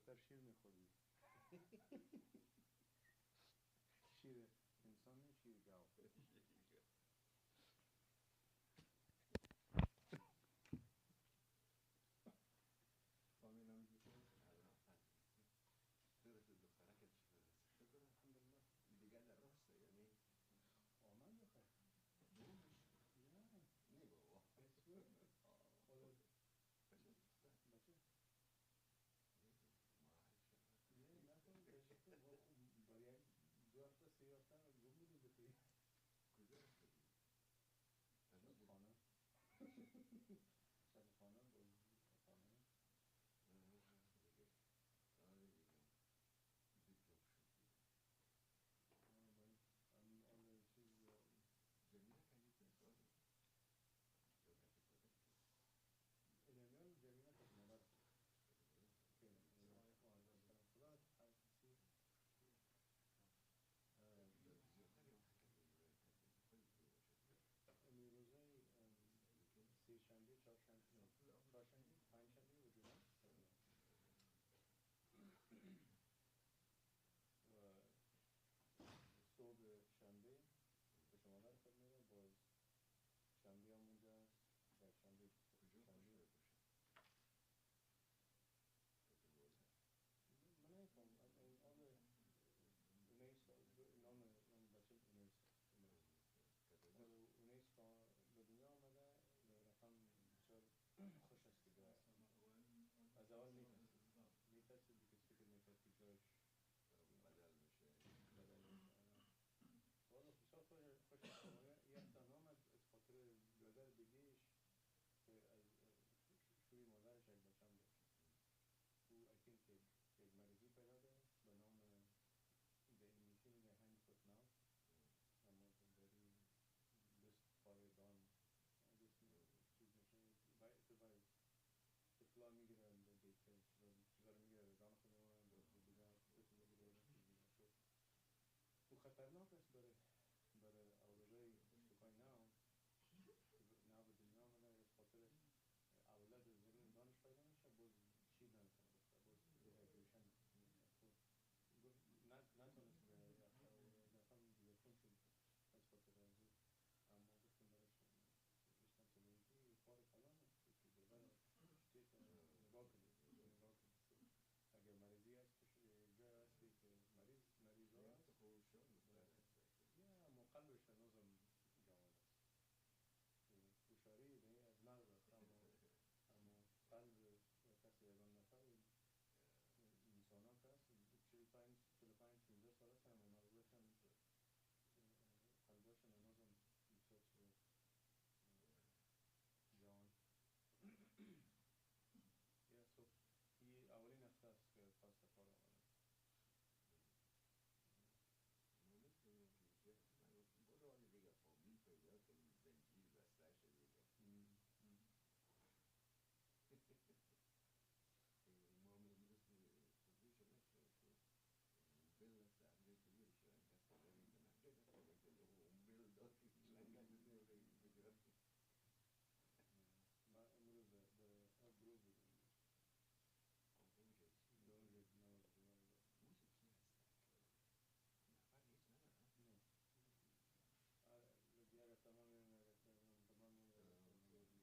دختر شیر میخوردی. شیر انسان نه، شیر گاو. فامیل هم میگه درست دختره که چی برسه شکر الحمدلله دیگه در راسته یعنی آمد بخیر نه بابا خودت بچه نه نکنم بچه برای دو هفته سه هفته گم بودی بخیر کجا رفته بود؟ شب خانه شب خانه بود خانه دیگه آره دیگه دیگه شد آن چیز جمیله کنید نسال جمعیت کده الهمیان جمیله که مادر خدا هر کسی زیادتری هم امروز روزه سه شنبه چهارشنبه پنجشنبه وجود هست و صبح شنبه به شما در خود میره باز شنبه هم اونجا هست یک شنبه شنبه من نیفهم این آن اونیست نام بچه اونیست اونیست که به دنیا آمده رقم بسیار خوش است که از اول میترسید که فکر میکرد که جایش بدل میشه والا بسیار خوش است یک تا نام از خاطر برادر دیگهش که از شوی مادرش یک بچه هم داشت او I think یک مریضی پیدا کرد به نام the initial in the hand foot now اما very this far gone this چیز میشه طفلا میگیره چیزا رو میگیره ران خود میمونن دیگه طفل میگیره شد او خطرناک است برای اولادای اشتکای نو به دنیا آمده از خاطر اولاد زمین دانش پیدا میشه باز چیز نمیتونه بخوره باز دیهایدریشن نتونست رقم دیگرکن شد از خاطر از او اما گفتم برش responsibility کار کلان است که برای شتیت نگاه کنید اگر مریضی هست جای هستی که مریض ها هست یا اما قلبش هنوزم جوان است هوشیاری از مغز است اما قلب کسی از آن نفر انسان ها که هست 45 سال هست اما مغزشان قلبشان هنوزم بسیار جوان یا صبح این اولین هفته است که خواست کار آمدم برو آنی دیگه فامیل پیدا کنی زنجیر بسته شد دیگه ما هم امروز خودی شده شد بیل است همجای کلیه شدن کس پیدا میکنن پیدا کنه اون بیل داد که لنگه بگیرم من امروز به بروز بودم اونجا موسیقی هستن نفر هیچ ندارن نه دیگر تمام از این بچه های هیچ کسی تیار نیست خود بودن خودم منتظر میشم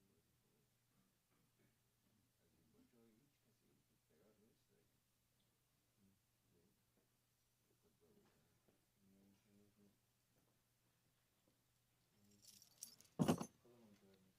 Assalamu alaikum.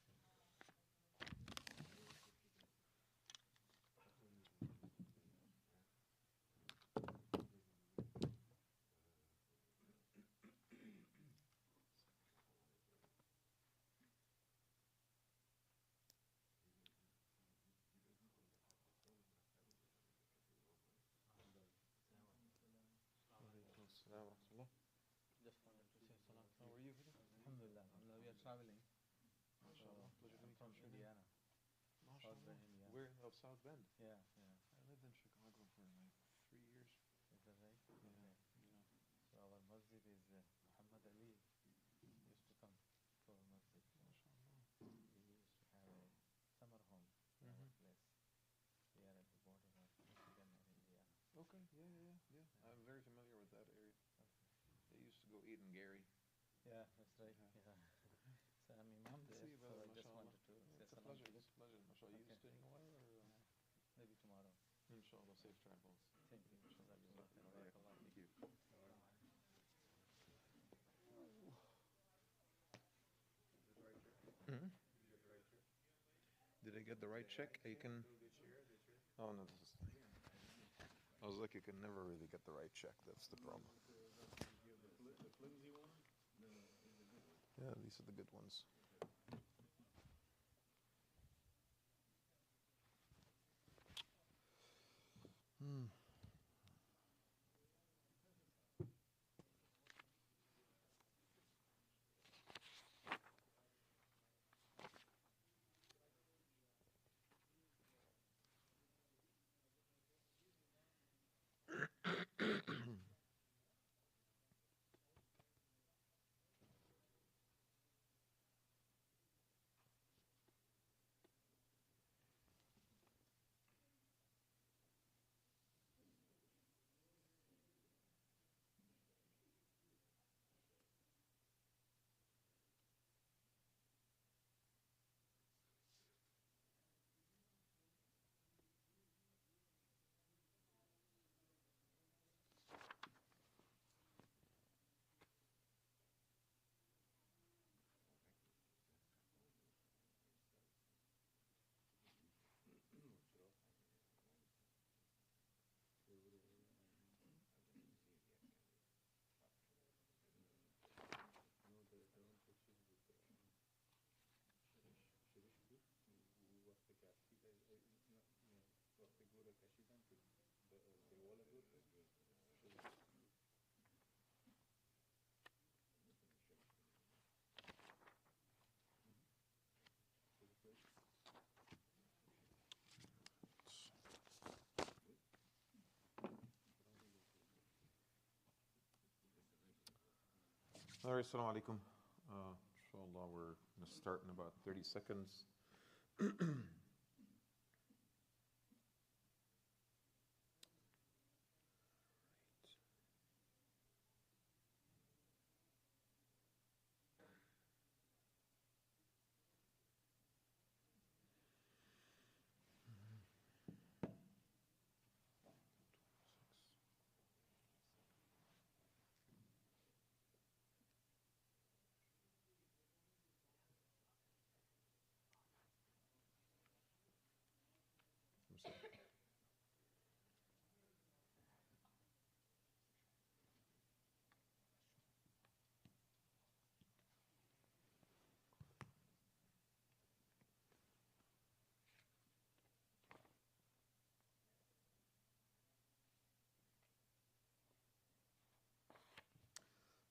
Just wanted to say salam. How are you? Alhamdulillah. We are traveling. MashaAllah. I'm from Indiana. South Bend, Indiana. Where? Oh, South Bend. Yeah. I lived in Chicago for like 3 years. Is that right? Yeah. So our masjid is Muhammad Ali used to come to our masjid. MashaAllah. He used to have a summer home in our place here at the border of Michigan and India. Okay, yeah. I'm very familiar with that area. They used to go eat in Gary. Yeah, that's right. Yeah. Yeah. So I'm Imam there, See you, so brother, I just mashallah. wanted to Yeah, say it's a salam pleasure. to you. It's a pleasure, mashallah. You Okay. staying a while or? Maybe tomorrow. Inshallah, safe travels. Thank you. Inshallah. Jazakallah khair. Jazakallah. Barakallah Thank feek. you. Is it the right chair? Mhm. Did you get the right chair? Did I get the right check? You can. The chair, the chair. Oh no, this is. I was like, you can never really get the right check. That's the problem. The flimsy one? No, these are good ones. Yeah, these are the good ones. Hmm. وقتی گوره کشیدن که دیوال دور All right, assalamu alaikum. Inshallah, we're going to start in about 30 seconds.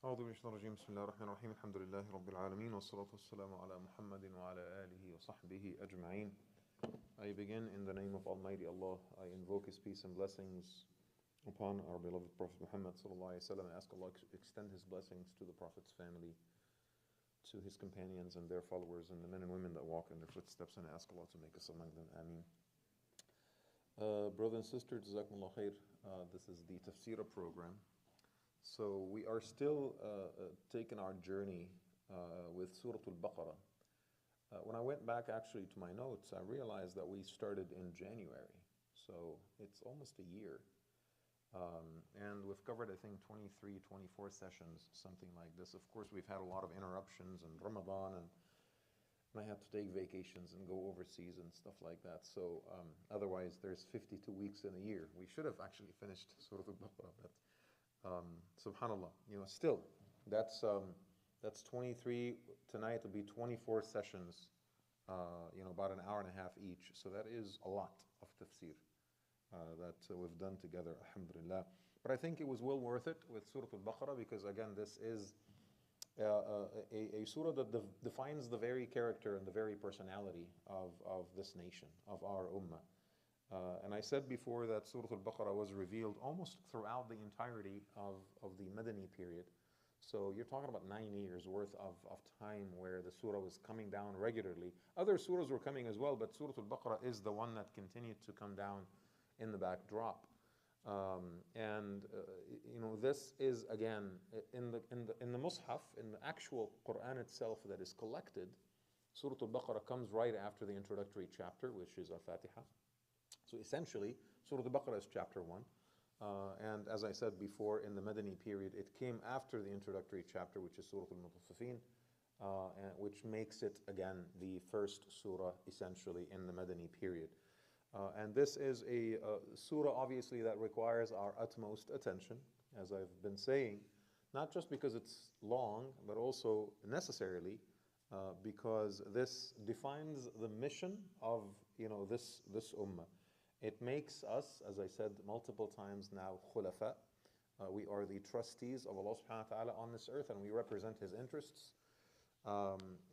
أعوذ بالله من الشيطان الرجيم بسم الله الرحمن الرحيم الحمد لله رب العالمين والصلاة والسلام على محمد وعلى آله وصحبه أجمعين. I begin in the name of Almighty Allah. I invoke His peace and blessings upon our beloved Prophet Muhammad sallallahu alaihi wasallam. I ask Allah to extend His blessings to the Prophet's family, to his companions and their followers, and the men and women that walk in their footsteps, and I ask Allah to make us among them. Ameen. Brother and sister, Jazakumullah khair. This is the Tafseerah program. So we are still taking our journey with Surat al-Baqarah. When I went back actually to my notes, I realized that we started in January. So it's almost a year. And we've covered, I think, 23, 24 sessions, something like this. Of course, we've had a lot of interruptions and Ramadan, and I had to take vacations and go overseas and stuff like that. So otherwise, there's 52 weeks in a year. We should have actually finished Surat al-Baqarah, but subhanallah, still, that's 23. Tonight will be 24 sessions, about an hour and a half each. So that is a lot of tafsir that we've done together, alhamdulillah. But I think it was well worth it with Surah Al-Baqarah because, again, this is a surah that defines the very character and the very personality of this nation, of our ummah. And I said before that Surah Al-Baqarah was revealed almost throughout the entirety of the Madani period. So you're talking about 9 years worth of time where the surah was coming down regularly. Other surahs were coming as well, but Surah Al-Baqarah is the one that continued to come down in the backdrop. This is again in the Mus'haf, in the actual Quran itself that is collected. Surah Al-Baqarah comes right after the introductory chapter, which is Al-Fatiha. So essentially, Surah Al-Baqarah is chapter 1. And as I said before, in the Madani period, it came after the introductory chapter, which is Surah Al-Mutaffifin, which makes it, again, the first surah, essentially, in the Madani period. And this is a surah, obviously, that requires our utmost attention, as I've been saying, not just because it's long, but also necessarily because this defines the mission of this ummah. It makes us, as I said multiple times now, khulafa. We are the trustees of Allah subhanahu wa ta'ala on this earth, and we represent His interests.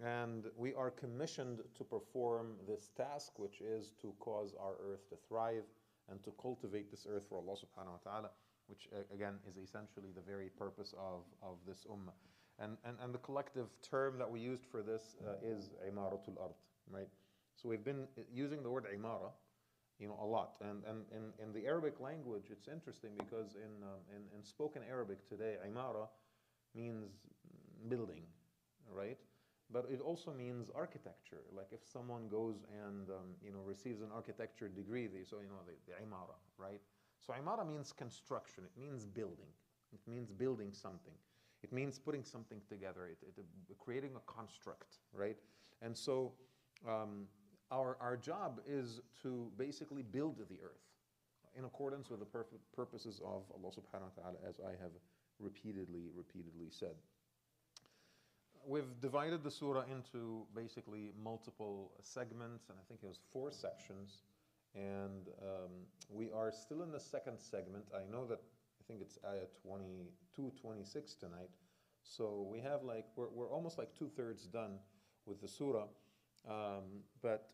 And we are commissioned to perform this task, which is to cause our earth to thrive and to cultivate this earth for Allah subhanahu wa ta'ala, which again is essentially the very purpose of this ummah. And the collective term that we used for this is imaratul ard, right? So we've been using the word imara, a lot. And in the Arabic language, it's interesting because in spoken Arabic today, imara means building, right? But it also means architecture. Like if someone goes and receives an architecture degree, the imara, right? So imara means construction. It means building. It means building something. It means putting something together. Creating a construct, right? And so our job is to basically build the earth in accordance with the purposes of Allah subhanahu wa ta'ala, as I have repeatedly said. We've divided the surah into basically multiple segments, and I think it was 4 sections. And we are still in the second segment. I know that I think it's ayah 22, 26 tonight. So we have we're almost like 2/3 done with the surah. But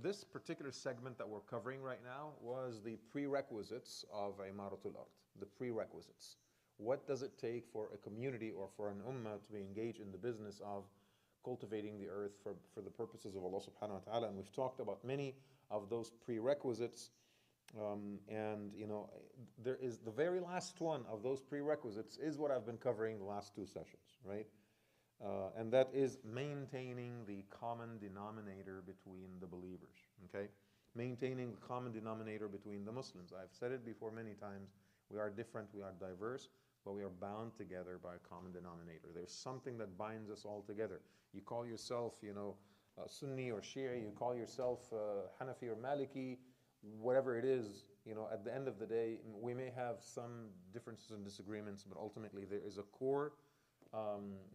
this particular segment that we're covering right now was the prerequisites of Imaratul Ard, the prerequisites. What does it take for a community or for an ummah to be engaged in the business of cultivating the earth for the purposes of Allah subhanahu wa ta'ala? And we've talked about many of those prerequisites. There is the very last one of those prerequisites is what I've been covering the last 2 sessions, right? And that is maintaining the common denominator between the believers, okay? Maintaining the common denominator between the Muslims. I've said it before many times. We are different, we are diverse, but we are bound together by a common denominator. There's something that binds us all together. You call yourself, Sunni or Shia, you call yourself Hanafi or Maliki, whatever it is, at the end of the day, we may have some differences and disagreements, but ultimately there is a core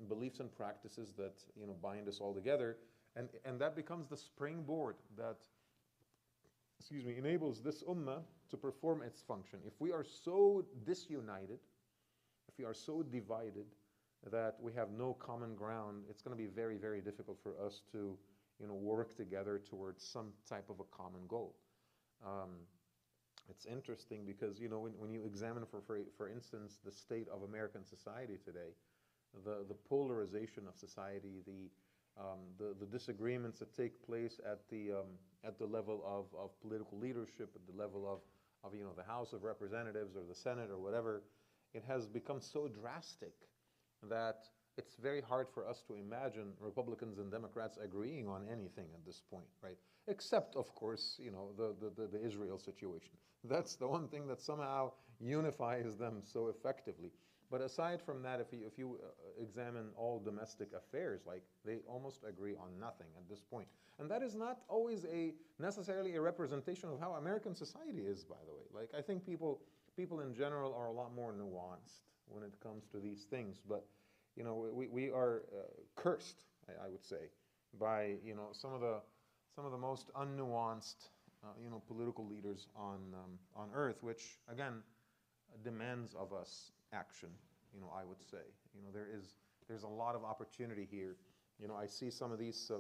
beliefs and practices that bind us all together, and that becomes the springboard that enables this ummah to perform its function. If we are so disunited, if we are so divided that we have no common ground, it's going to be very, very difficult for us to work together towards some type of a common goal. It's interesting because when you examine for instance the state of American society today, the polarization of society, the disagreements that take place at the level of political leadership, at the level of the House of Representatives or the Senate or whatever, it has become so drastic that it's very hard for us to imagine Republicans and Democrats agreeing on anything at this point, right? Except, of course, the Israel situation. That's the one thing that somehow unifies them so effectively. But aside from that, if you examine all domestic affairs, they almost agree on nothing at this point. And that is not always necessarily a representation of how American society is, by the way. I think people in general are a lot more nuanced when it comes to these things. But we are cursed, I would say, by some of the most unnuanced political leaders on earth, which again demands of us action. I would say there's a lot of opportunity here. I see some of these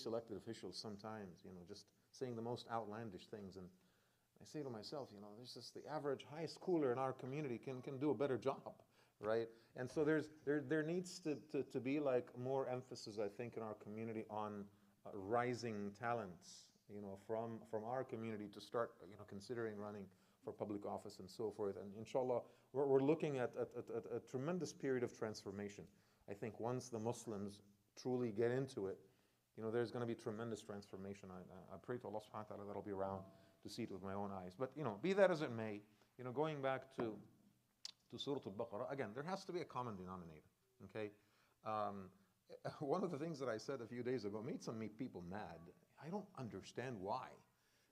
elected officials sometimes just saying the most outlandish things, and I say to myself, there's just the average high schooler in our community can do a better job, right? And so there needs to be more emphasis, I think, in our community on rising talents, from our community to start, considering running for public office and so forth. And inshallah, we're looking at a tremendous period of transformation. I think once the Muslims truly get into it, there's going to be tremendous transformation. I pray to Allah subhanahu wa ta'ala that I'll be around to see it with my own eyes. But, be that as it may, going back to Surah Al-Baqarah, again, there has to be a common denominator, okay? One of the things that I said a few days ago made some people mad. I don't understand why.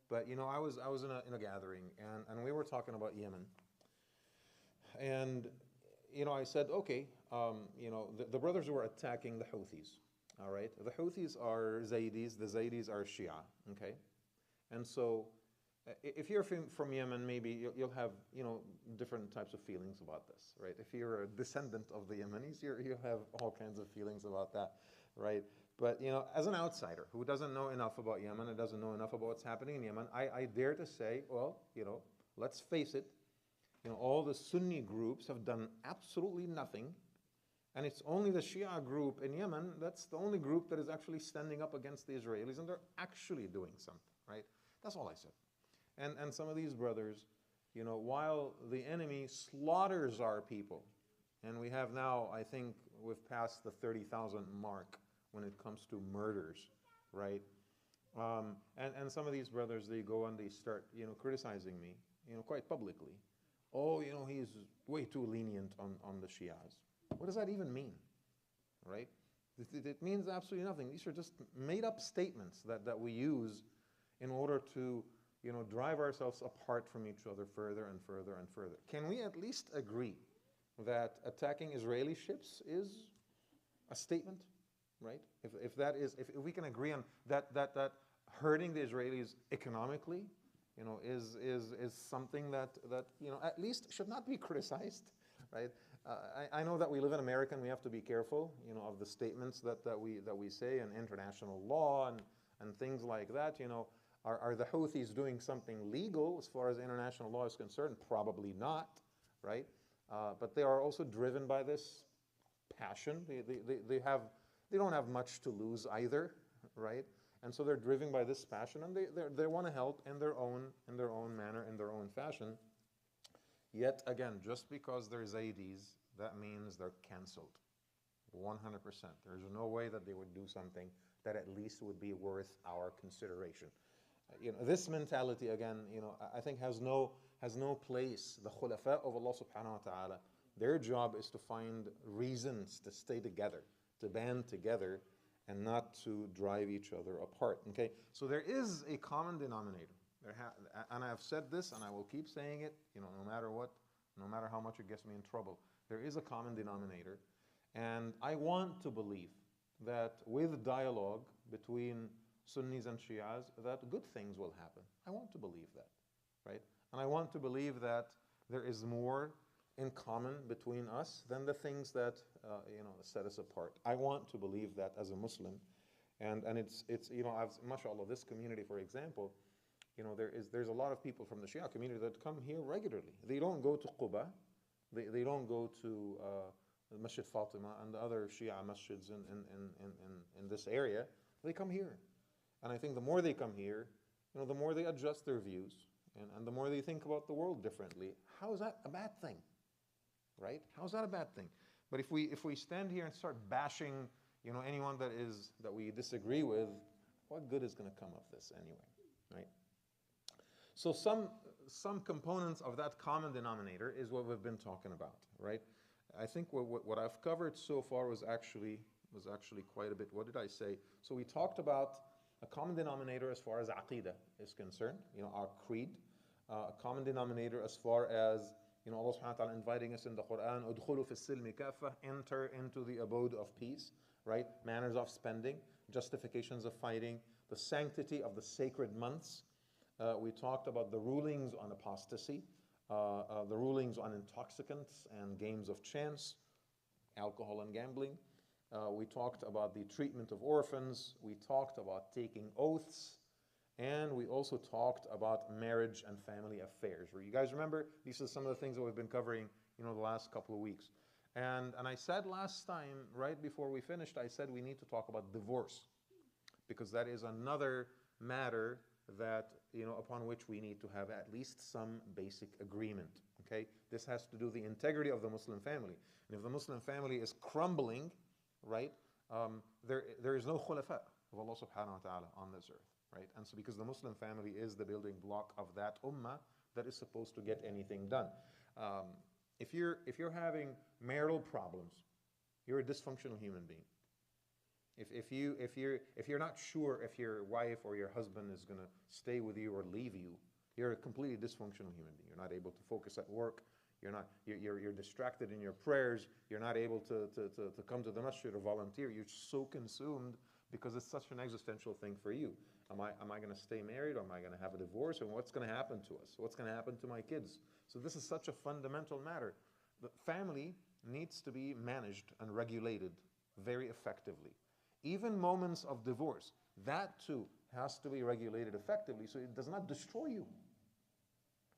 But, I was in a gathering, and we were talking about Yemen. And, I said, okay, the brothers were attacking the Houthis, all right? The Houthis are Zaydis, the Zaydis are Shia, okay? And so, if you're from Yemen, maybe you'll have, different types of feelings about this, right? If you're a descendant of the Yemenis, you have all kinds of feelings about that, right? But, as an outsider who doesn't know enough about Yemen and doesn't know enough about what's happening in Yemen, I dare to say, well, let's face it, all the Sunni groups have done absolutely nothing, and it's only the Shia group in Yemen that's the only group that is actually standing up against the Israelis, and they're actually doing something, right? That's all I said. And some of these brothers, while the enemy slaughters our people, and we have now, I think, we've passed the 30,000 mark when it comes to murders, right? And some of these brothers, they go and they start, criticizing me, quite publicly. Oh, he's way too lenient on the Shias. What does that even mean, right? It means absolutely nothing. These are just made-up statements that we use in order to, drive ourselves apart from each other further and further and further. Can we at least agree that attacking Israeli ships is a statement, right? If we can agree on that hurting the Israelis economically, is something that at least should not be criticized, right? I know that we live in America and we have to be careful, of the statements that we say in international law and things like that. Are the Houthis doing something legal as far as international law is concerned? Probably not, right? But they are also driven by this passion. They don't have much to lose either, right? And so they're driven by this passion, and they want to help in their own manner, in their own fashion. Yet again, just because they're Zaydis, that means they're canceled, 100%. There's no way that they would do something that at least would be worth our consideration. This mentality again, I think has no place. The Khulafa of Allah subhanahu wa ta'ala, their job is to find reasons to stay together, to band together, and not to drive each other apart. Okay, so there is a common denominator. And I have said this, and I will keep saying it. No matter what, no matter how much it gets me in trouble, there is a common denominator, and I want to believe that with dialogue between Sunnis and Shias, that good things will happen. I want to believe that, right? And I want to believe that there is more in common between us than the things that set us apart. I want to believe that as a Muslim, and it's mashallah, this community, for example, there's a lot of people from the Shia community that come here regularly. They don't go to Quba, they don't go to Masjid Fatima and the other Shia masjids in this area. They come here, and I think the more they come here, the more they adjust their views, and the more they think about the world differently. How is that a bad thing? Right? How's that a bad thing? But if we stand here and start bashing, anyone that we disagree with, what good is going to come of this anyway, right? So some components of that common denominator is what we've been talking about, right? I think what I've covered so far was actually quite a bit. What did I say? So we talked about a common denominator as far as aqidah is concerned, our creed, a common denominator as far as Allah subhanahu wa ta'ala inviting us in the Quran, udkhulu fi silmi kaffah, enter into the abode of peace, right? Manners of spending, justifications of fighting, the sanctity of the sacred months. We talked about the rulings on apostasy, the rulings on intoxicants and games of chance, alcohol and gambling. We talked about the treatment of orphans. We talked about taking oaths. And we also talked about marriage and family affairs. You guys remember? These are some of the things that we've been covering, the last couple of weeks. And I said last time, right before we finished, I said we need to talk about divorce, because that is another matter that, upon which we need to have at least some basic agreement, okay? This has to do the integrity of the Muslim family. And if the Muslim family is crumbling, right, there is no khulafa of Allah subhanahu wa ta'ala on this earth, right? And so because the Muslim family is the building block of that ummah that is supposed to get anything done. If you're having marital problems, you're a dysfunctional human being. If you're not sure if your wife or your husband is going to stay with you or leave you, you're a completely dysfunctional human being. You're not able to focus at work. You're distracted in your prayers. You're not able to come to the masjid or volunteer. You're so consumed because it's such an existential thing for you. Am I going to stay married, or am I going to have a divorce, and what's going to happen to us? What's going to happen to my kids? So this is such a fundamental matter. The family needs to be managed and regulated very effectively. Even moments of divorce, that too has to be regulated effectively so it does not destroy you.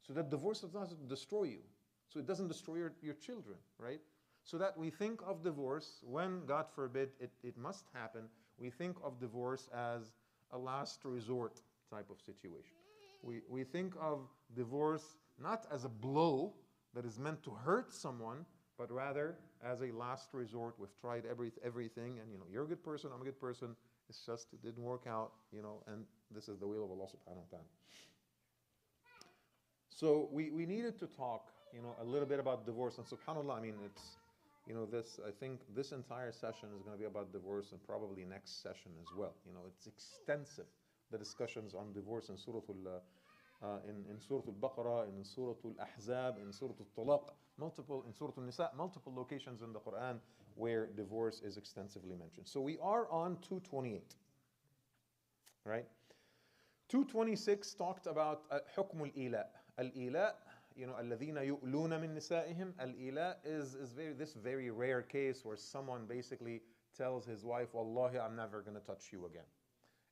So that divorce does not destroy you. So it doesn't destroy your children, right? So that we think of divorce, when, God forbid, it must happen, we think of divorce as a last resort type of situation. We think of divorce not as a blow that is meant to hurt someone, but rather as a last resort. We've tried everything, and you're a good person, I'm a good person. It's just it didn't work out, and this is the will of Allah subhanahu wa ta'ala. So we needed to talk, a little bit about divorce. And subhanAllah, I mean, it's, I think this entire session is going to be about divorce, and probably next session as well. It's extensive, the discussions on divorce in Surah in Surah Al-Baqarah, in Surah Al-Ahzab, in Surah Al-Talaq, in Surah Al-Nisa, multiple locations in the Quran where divorce is extensively mentioned. So we are on 228, right? 226 talked about حكم الإيلاء. الإيلاء, الذين يؤلون من نسائهم. الإيلاء is this very rare case where someone basically tells his wife, Wallahi, I'm never going to touch you again.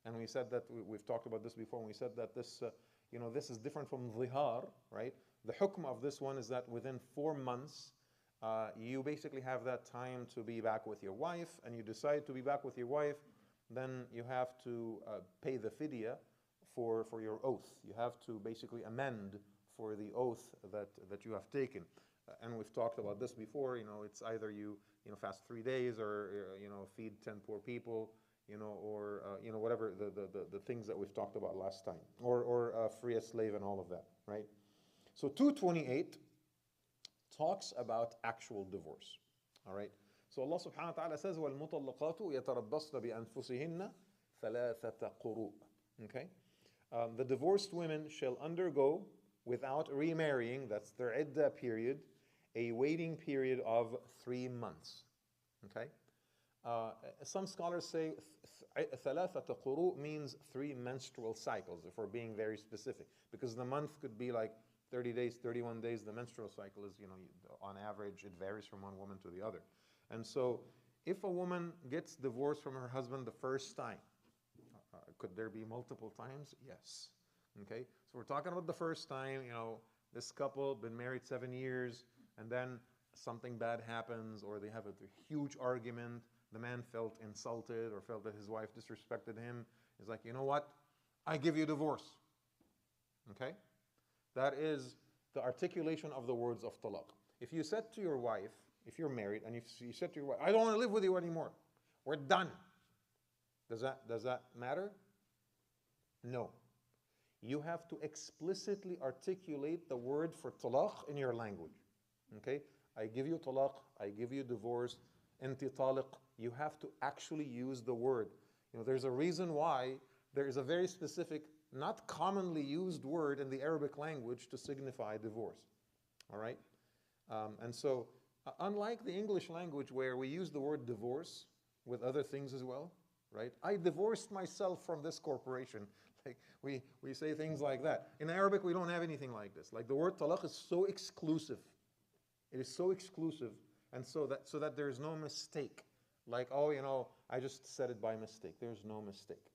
And we said that, we've talked about this before, and we said that this is different from dhihar, right? The hukm of this one is that within 4 months, you basically have that time to be back with your wife, and you decide to be back with your wife, then you have to pay the fidya for your oath. You have to basically amend for the oath that you have taken. And we've talked about this before, it's either you fast 3 days, or feed 10 poor people, or whatever the things that we've talked about last time, or free a slave and all of that, right? So 228 talks about actual divorce, all right? So Allah subhanahu wa ta'ala says, وَالْمُطَلَّقَاتُ يَتَرَبَّصْنَ بِأَنفُسِهِنَّ ثَلَاثَةَ قُرُوءٍ. Okay? The divorced women shall undergo, without remarrying, that's their iddah period, a waiting period of 3 months. Okay? Some scholars say ثلاثة قروء means 3 menstrual cycles, if we're being very specific, because the month could be like 30 days, 31 days. The menstrual cycle is, on average, it varies from one woman to the other. And so if a woman gets divorced from her husband the first time, could there be multiple times? Yes. Okay, so we're talking about the first time. This couple been married 7 years, and then something bad happens, or they have a huge argument. The man felt insulted, or felt that his wife disrespected him. He's like, you know what? I give you divorce. Okay? That is the articulation of the words of talaq. If you said to your wife, if you're married, and you said to your wife, I don't want to live with you anymore, we're done. Does that matter? No. You have to explicitly articulate the word for talaq in your language. Okay? I give you talaq, I give you divorce, anti taliq. You have to actually use the word. There's a reason why there is a very specific, not commonly used word in the Arabic language to signify divorce. All right? And so, unlike the English language where we use the word divorce with other things as well, right? I divorced myself from this corporation. Like we say things like that. In Arabic, we don't have anything like this. Like the word talaq is so exclusive. It is so exclusive, and so that there's no mistake. Like, I just said it by mistake. There's no mistake.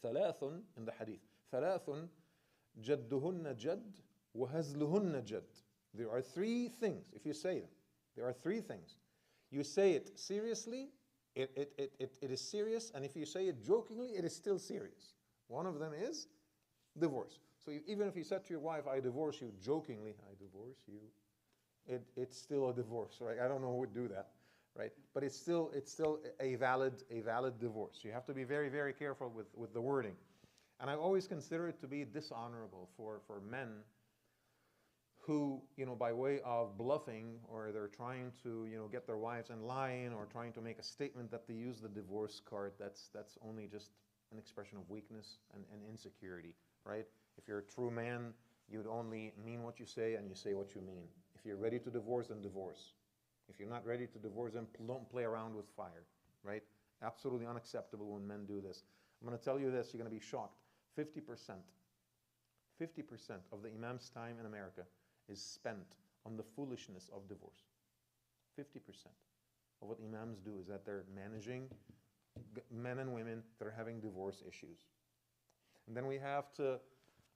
ثلاث in the hadith. ثلاث جدهن جد وهزلهن جد. There are 3 things. If you say them, there are 3 things. You say it seriously, it is serious, and if you say it jokingly, it is still serious. One of them is divorce. So even if you said to your wife, I divorce you, jokingly, I divorce you, it's still a divorce, right? I don't know who would do that, right? But it's still a valid divorce. You have to be very, very careful with the wording. And I always consider it to be dishonorable for men who, by way of bluffing, or they're trying to, get their wives in line, or trying to make a statement that they use the divorce card. That's only just an expression of weakness and insecurity, right? If you're a true man, you'd only mean what you say, and you say what you mean. If you're ready to divorce, then divorce. If you're not ready to divorce, then don't play around with fire, right? Absolutely unacceptable when men do this. I'm going to tell you this, you're going to be shocked. 50% of the imam's time in America is spent on the foolishness of divorce. 50% of what imams do is that they're managing men and women that are having divorce issues. And then we have to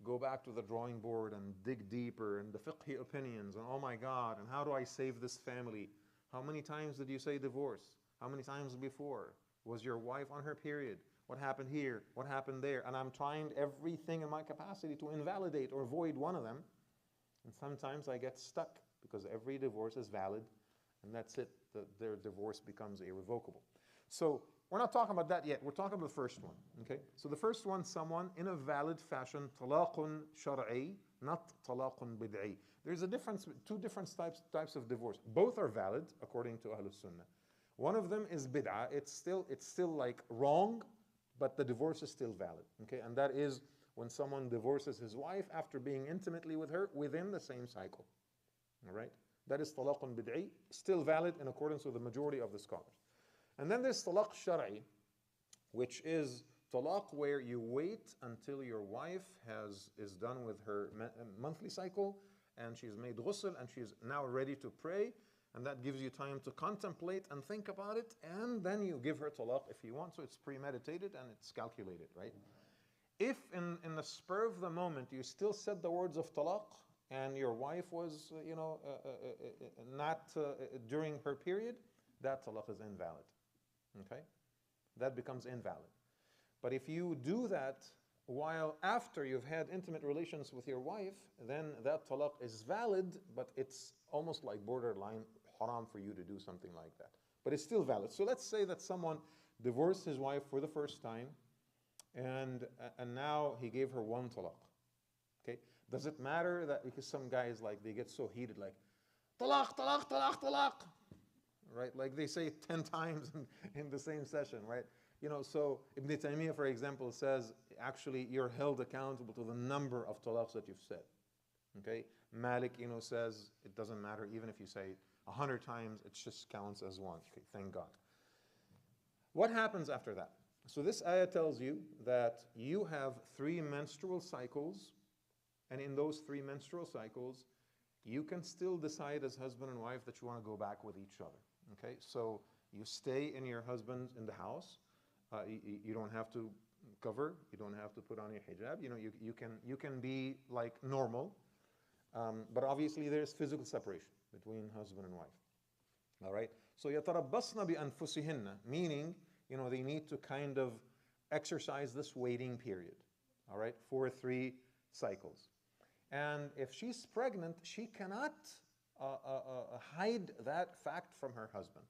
go back to the drawing board and dig deeper, and the fiqhi opinions, and oh my God, and how do I save this family? How many times did you say divorce? How many times before? Was your wife on her period? What happened here? What happened there? And I'm trying everything in my capacity to invalidate or void one of them. And sometimes I get stuck because every divorce is valid, and that's it. Their divorce becomes irrevocable. So we're not talking about that yet. We're talking about the first one. Okay? So the first one, someone in a valid fashion, talaqun shar'i, not talaqun bid'i. There's a difference, two different types of divorce. Both are valid according to Ahlul Sunnah. One of them is bid'ah. It's still like wrong, but the divorce is still valid. Okay? And that is when someone divorces his wife after being intimately with her within the same cycle. All right? That is talaqun bid'i, still valid in accordance with the majority of the scholars. And then there's talaq shar'i, which is talaq where you wait until your wife is done with her monthly cycle, and she's made ghusl, and she's now ready to pray, and that gives you time to contemplate and think about it, and then you give her talaq if you want. So it's premeditated and it's calculated, right? If in the spur of the moment you still said the words of talaq, and your wife was, not during her period, that talaq is invalid. Okay? That becomes invalid. But if you do that while after you've had intimate relations with your wife, then that talaq is valid, but it's almost like borderline haram for you to do something like that. But it's still valid. So let's say that someone divorced his wife for the first time, and now he gave her one talaq. Okay? Does it matter that, because some guys, like, they get so heated, like, talaq, talaq, talaq, talaq, right? Like they say it 10 times in the same session, right? So Ibn Taymiyyah, for example, says, actually, you're held accountable to the number of talaqs that you've said. Okay? Malik, says it doesn't matter, even if you say 100 times, it just counts as one. Okay, thank God. What happens after that? So this ayah tells you that you have 3 menstrual cycles, and in those 3 menstrual cycles, you can still decide as husband and wife that you want to go back with each other. Okay, so you stay in your husband's in the house. You don't have to cover. You don't have to put on your hijab. You can be like normal, but obviously there's physical separation between husband and wife. All right. So يَتَرَبَّصْنَ بِأَنفُسِهِنَّ, meaning they need to kind of exercise this waiting period. All right, for 3 cycles. And if she's pregnant, she cannot hide that fact from her husband.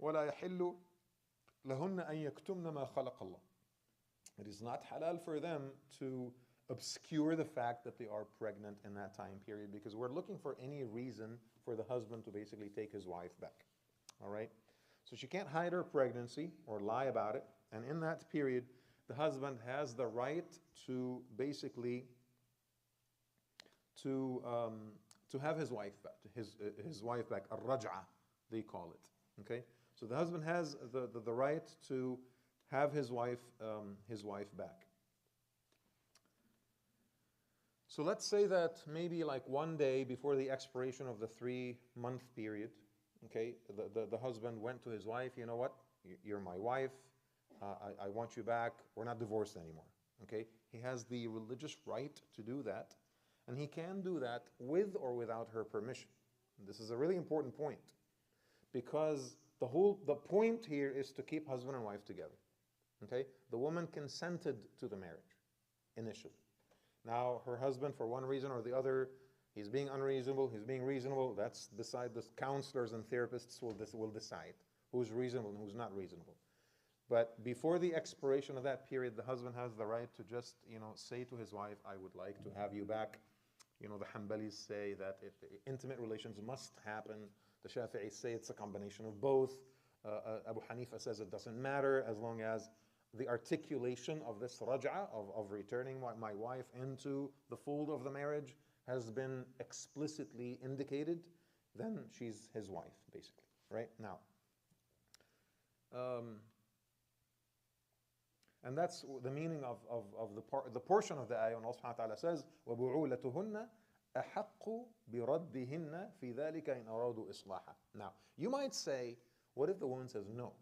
وَلَا يَحِلُّ لَهُنَّ أَن يَكْتُمْنَ مَا خَلَقَ اللَّهُ. It is not halal for them to obscure the fact that they are pregnant in that time period, because we're looking for any reason for the husband to basically take his wife back. All right? So she can't hide her pregnancy or lie about it. And in that period, the husband has the right to basically to have his wife back, his wife back, al-raj'ah, they call it. Okay, so the husband has the right to have his wife back. So let's say that maybe like one day before the expiration of the 3-month period, okay, the husband went to his wife. You know what? You're my wife. I want you back. We're not divorced anymore. Okay, he has the religious right to do that. And he can do that with or without her permission. And this is a really important point, because the point here is to keep husband and wife together. Okay? The woman consented to the marriage. initially. Now, her husband, for one reason or the other, he's being unreasonable, he's being reasonable. That's decide. The counselors and therapists will decide who's reasonable and who's not reasonable. But before the expiration of that period, the husband has the right to just, say to his wife, I would like to have you back. The Hanbalis say that intimate relations must happen. The Shafi'is say it's a combination of both. Abu Hanifa says it doesn't matter as long as the articulation of this raj'ah, of returning my wife into the fold of the marriage, has been explicitly indicated, then she's his wife, basically. Right? Now, and that's the meaning of the portion of the ayah when Allah subhanahu wa ta'ala says, وَبُعُولَتُهُنَّ أَحَقُّ بِرَدِّهِنَّ فِي ذَلِكَ إِنْ أَرَادُوا إِصْلَاحًا. Now, you might say, what if the woman says no?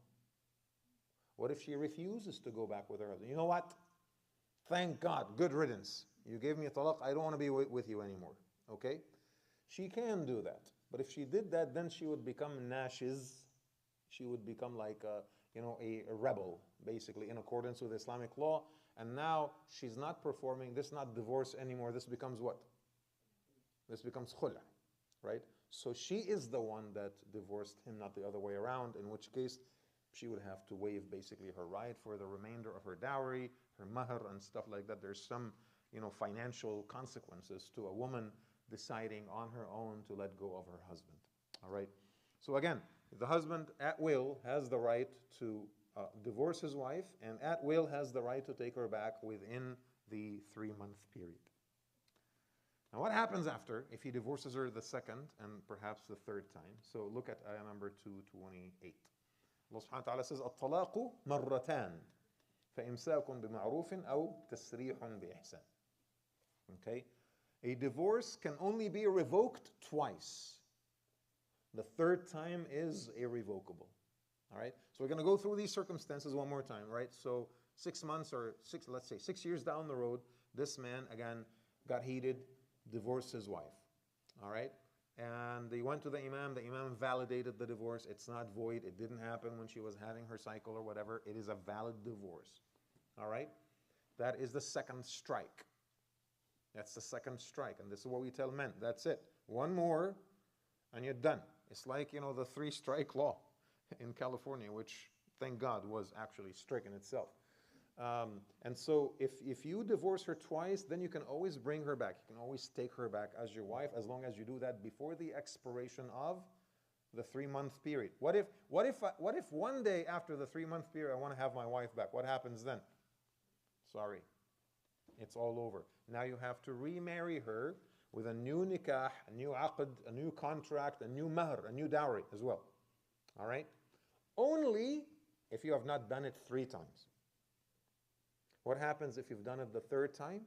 What if she refuses to go back with her husband? You know what? Thank God, good riddance. You gave me a talaq, I don't want to be with you anymore. Okay? She can do that. But if she did that, then she would become nashiz. She would become like a rebel, basically, in accordance with Islamic law. And now she's not performing, this is not divorce anymore. This becomes what? This becomes khula, right? So she is the one that divorced him, not the other way around, in which case she would have to waive basically her right for the remainder of her dowry, her mahr and stuff like that. There's some, financial consequences to a woman deciding on her own to let go of her husband. All right? So again, the husband at will has the right to divorce his wife, and at will has the right to take her back within the 3-month period. Now what happens after if he divorces her the second and perhaps the third time? So look at ayah number 228. Allah subhanahu wa ta'ala says, الطلاق مرتان فإمساك بمعروف أو تسريح بإحسان. Okay? A divorce can only be revoked twice. The third time is irrevocable. All right? So we're going to go through these circumstances one more time, right? So 6 months or let's say 6 years down the road, this man, again, got heated, divorced his wife. All right? And they went to the imam validated the divorce. It's not void. It didn't happen when she was having her cycle or whatever. It is a valid divorce. All right? That is the second strike. That's the second strike. And this is what we tell men. That's it. One more and you're done. It's like, the 3-strike law in California, which, thank God, was actually stricken itself. And so if you divorce her twice, then you can always bring her back. You can always take her back as your wife, as long as you do that before the expiration of the 3-month period. What if one day after the 3-month period I want to have my wife back? What happens then? Sorry, it's all over. Now you have to remarry her with a new nikah, a new aqd, a new contract, a new mahr, a new dowry as well. All right? Only if you have not done it 3 times. What happens if you've done it the 3rd time?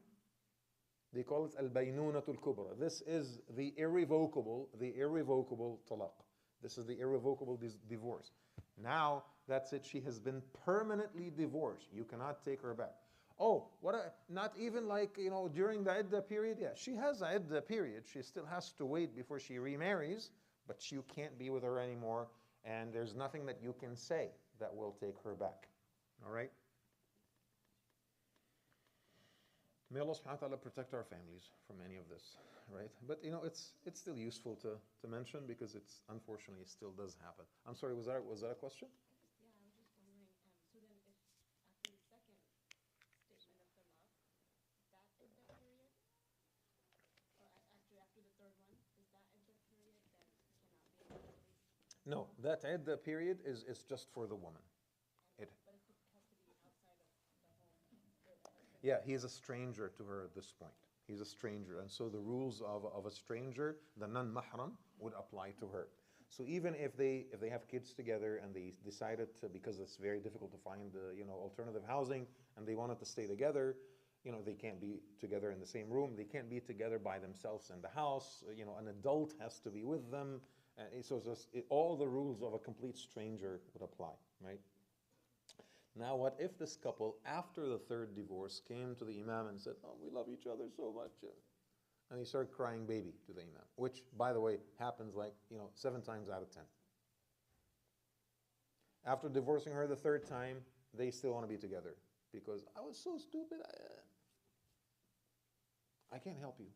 They call it al-baynunatul kubra. This is the irrevocable talaq. This is the irrevocable divorce. Now, that's it. She has been permanently divorced. You cannot take her back. Oh, not even like, during the iddah period? Yeah, she has an iddah period. She still has to wait before she remarries, but you can't be with her anymore, and there's nothing that you can say that will take her back. All right? May Allah subhanahu wa ta'ala protect our families from any of this, right? But, it's still useful to mention because unfortunately, it still does happen. I'm sorry, was that a question? Yeah, I was just wondering, so then if after the second statement of the law, that iddah period, or after the third one, is that iddah period, then cannot be released? No, that iddah period is just for the woman. But it has to be outside of the home. Yeah, he is a stranger to her at this point. He's a stranger. And so the rules of a stranger, the non-mahram, would apply to her. So even if they have kids together and they decided to, because it's very difficult to find alternative housing, and they wanted to stay together, they can't be together in the same room. They can't be together by themselves in the house. An adult has to be with them. So all the rules of a complete stranger would apply, right? Now, what if this couple, after the 3rd divorce, came to the imam and said, oh, we love each other so much, and he started crying baby to the imam, which, by the way, happens like, 7 times out of 10. After divorcing her the 3rd time, they still want to be together because I was so stupid. I can't help you.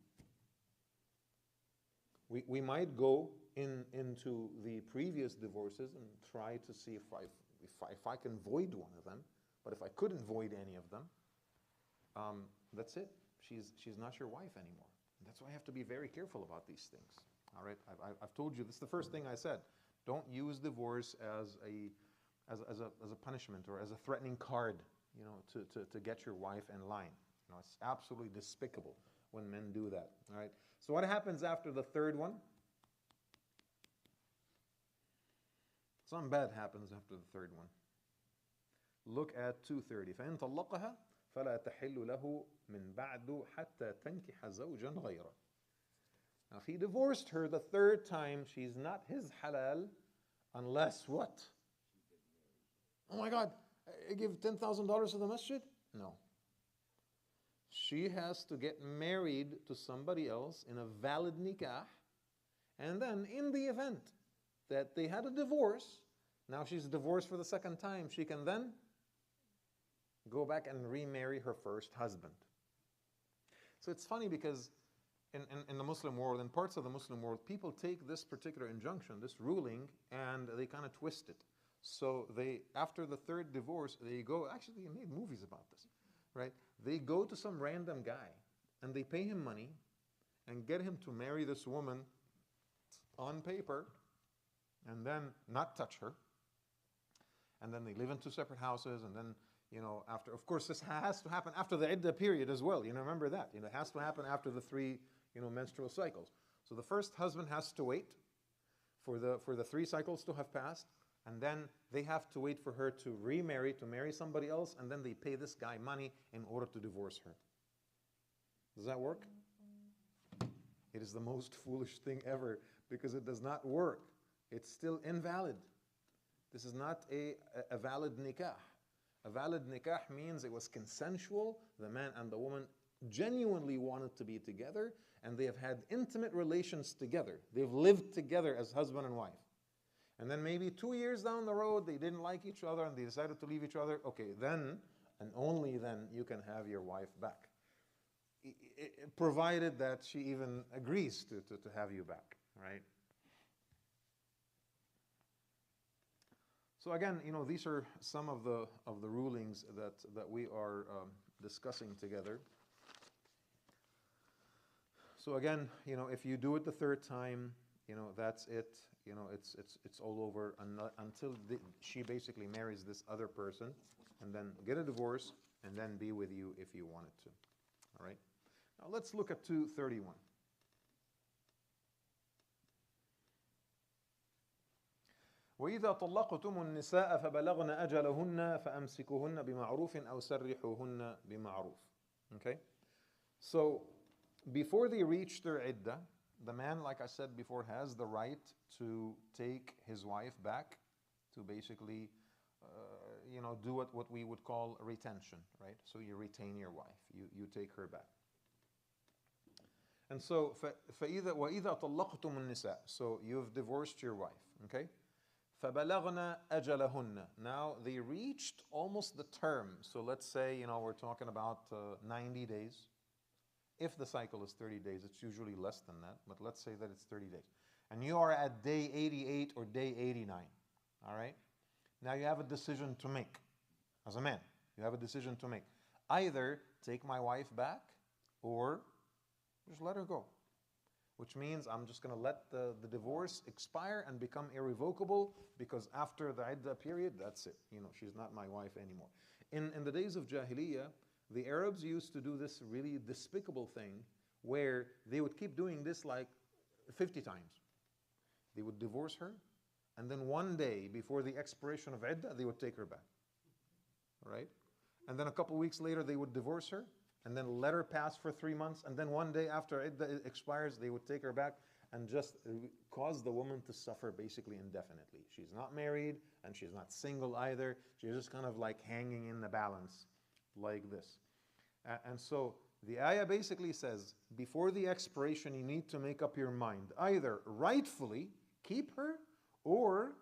We might go into the previous divorces and try to see if I can void one of them. But if I couldn't void any of them, that's it. She's not your wife anymore. That's why I have to be very careful about these things. All right, I've told you, this is the first thing I said. Don't use divorce as a punishment or as a threatening card, to get your wife in line. It's absolutely despicable when men do that. All right. So what happens after the third one? Something bad happens after the third one. Look at 230. فإن طلقها فلا تحل له من بعد حتى تنكح زوجا غيره. Now, if he divorced her the third time, she's not his halal unless what? Oh my God, I give $10,000 to the masjid? No. She has to get married to somebody else in a valid nikah, and then in the event that they had a divorce, now she's divorced for the second time, she can then go back and remarry her first husband. So it's funny because in the Muslim world, in parts of the Muslim world, people take this particular injunction, this ruling, and they kind of twist it. So they, after the third divorce, they go, actually they made movies about this, right? They go to some random guy and they pay him money and get him to marry this woman on paper and then not touch her. And then they live in two separate houses, and then, after, of course, this has to happen after the iddah period as well. Remember that. It has to happen after the three, menstrual cycles. So the first husband has to wait for the 3 cycles to have passed, and then they have to wait for her to remarry, to marry somebody else, and then they pay this guy money in order to divorce her. Does that work? It is the most foolish thing ever, because it does not work. It's still invalid. This is not a valid nikah. A valid nikah means it was consensual. The man and the woman genuinely wanted to be together, and they have had intimate relations together. They've lived together as husband and wife. And then maybe 2 years down the road, they didn't like each other and they decided to leave each other. Okay, then, and only then, you can have your wife back. Provided that she even agrees to have you back, right? So again, these are some of the rulings that we are discussing together. So again, if you do it the third time, that's it. It's all over until she basically marries this other person, and then get a divorce, and then be with you if you wanted to. All right. Now let's look at 231. وإذا طلقتم النساء فبلغن أجلهن فأمسكوهن بمعروف أو سرحوهن بمعروف. Okay? So, before they reach their iddah, the man, like I said before, has the right to take his wife back, to basically, do what we would call retention, right? So you retain your wife, you take her back. And so, وَإِذَا طَلَّقْتُمُ النِّسَاء, so you've divorced your wife, okay? فَبَلَغْنَا أَجَلَهُنَّ, now they reached almost the term. So let's say, we're talking about 90 days. If the cycle is 30 days, it's usually less than that, but let's say that it's 30 days. And you are at day 88 or day 89, all right? Now you have a decision to make. As a man, you have a decision to make. Either take my wife back or just let her go. Which means I'm just going to let the divorce expire and become irrevocable, because after the iddah period, that's it. She's not my wife anymore. In the days of Jahiliyyah, the Arabs used to do this really despicable thing where they would keep doing this like 50 times. They would divorce her, and then one day before the expiration of iddah, they would take her back. Right? And then a couple weeks later, they would divorce her, and then let her pass for 3 months, and then one day after iddah expires, they would take her back and just cause the woman to suffer basically indefinitely. She's not married, and she's not single either. She's just kind of like hanging in the balance like this. And so the ayah basically says, before the expiration, you need to make up your mind. Either rightfully keep her, or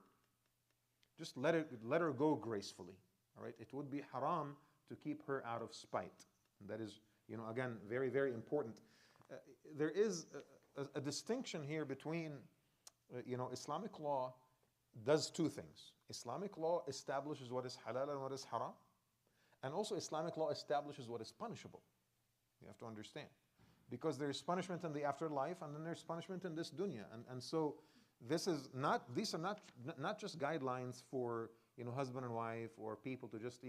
just let her go gracefully. All right? It would be haram to keep her out of spite. That is, again, very, very important. there is a distinction here between, Islamic law does two things. Islamic law establishes what is halal and what is haram, and also Islamic law establishes what is punishable. You have to understand. Because there is punishment in the afterlife, and then there's punishment in this dunya. And so these are not just guidelines for, husband and wife or people to just,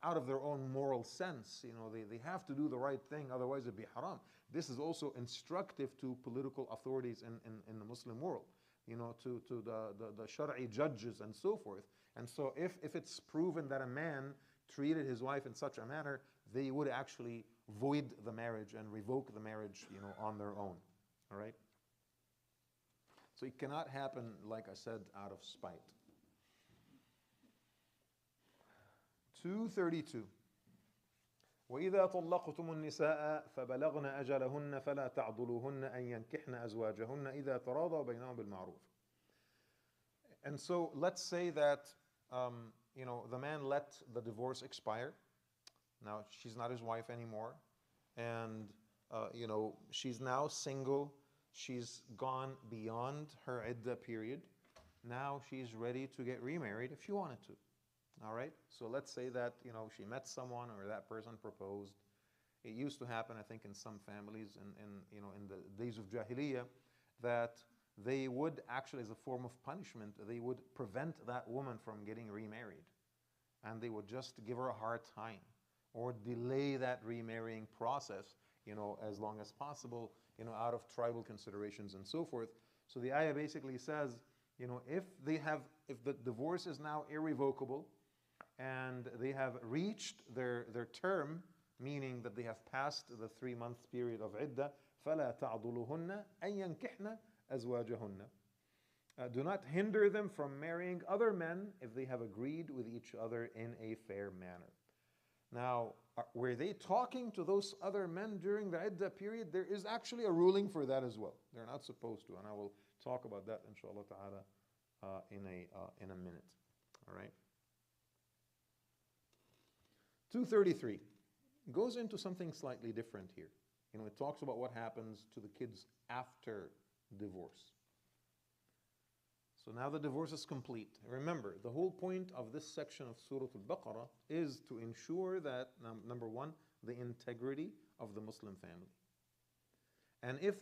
out of their own moral sense, they have to do the right thing, otherwise it'd be haram. This is also instructive to political authorities in the Muslim world, to the Shari'i judges and so forth. And so if it's proven that a man treated his wife in such a manner, they would actually void the marriage and revoke the marriage, on their own. All right? So it cannot happen, like I said, out of spite. 232. وإذا طلقتم النساء فبلغن أجلهن فلا تعضلوهن أن ينكحن أزواجهن إذا تراضوا بينهم بالمعروف. And so let's say that the man let the divorce expire. Now she's not his wife anymore, and she's now single. She's gone beyond her iddah period. Now she's ready to get remarried if she wanted to. All right. So let's say that she met someone or that person proposed. It used to happen, I think, in some families in the days of Jahiliyyah, that they would actually, as a form of punishment, they would prevent that woman from getting remarried, and they would just give her a hard time or delay that remarrying process, as long as possible, out of tribal considerations and so forth. So the ayah basically says, if the divorce is now irrevocable and they have reached their term, meaning that they have passed the 3-month period of iddah, فَلَا تَعْضُلُهُنَّ أَن يَنْكِحْنَ أَزْوَاجَهُنَّ. Do not hinder them from marrying other men if they have agreed with each other in a fair manner. Now, were they talking to those other men during the iddah period? There is actually a ruling for that as well. They're not supposed to, and I will talk about that, inshallah ta'ala, in a minute. All right? 233 goes into something slightly different here. It talks about what happens to the kids after divorce. So now the divorce is complete. Remember, the whole point of this section of Surah Al-Baqarah is to ensure that, number one, the integrity of the Muslim family. And if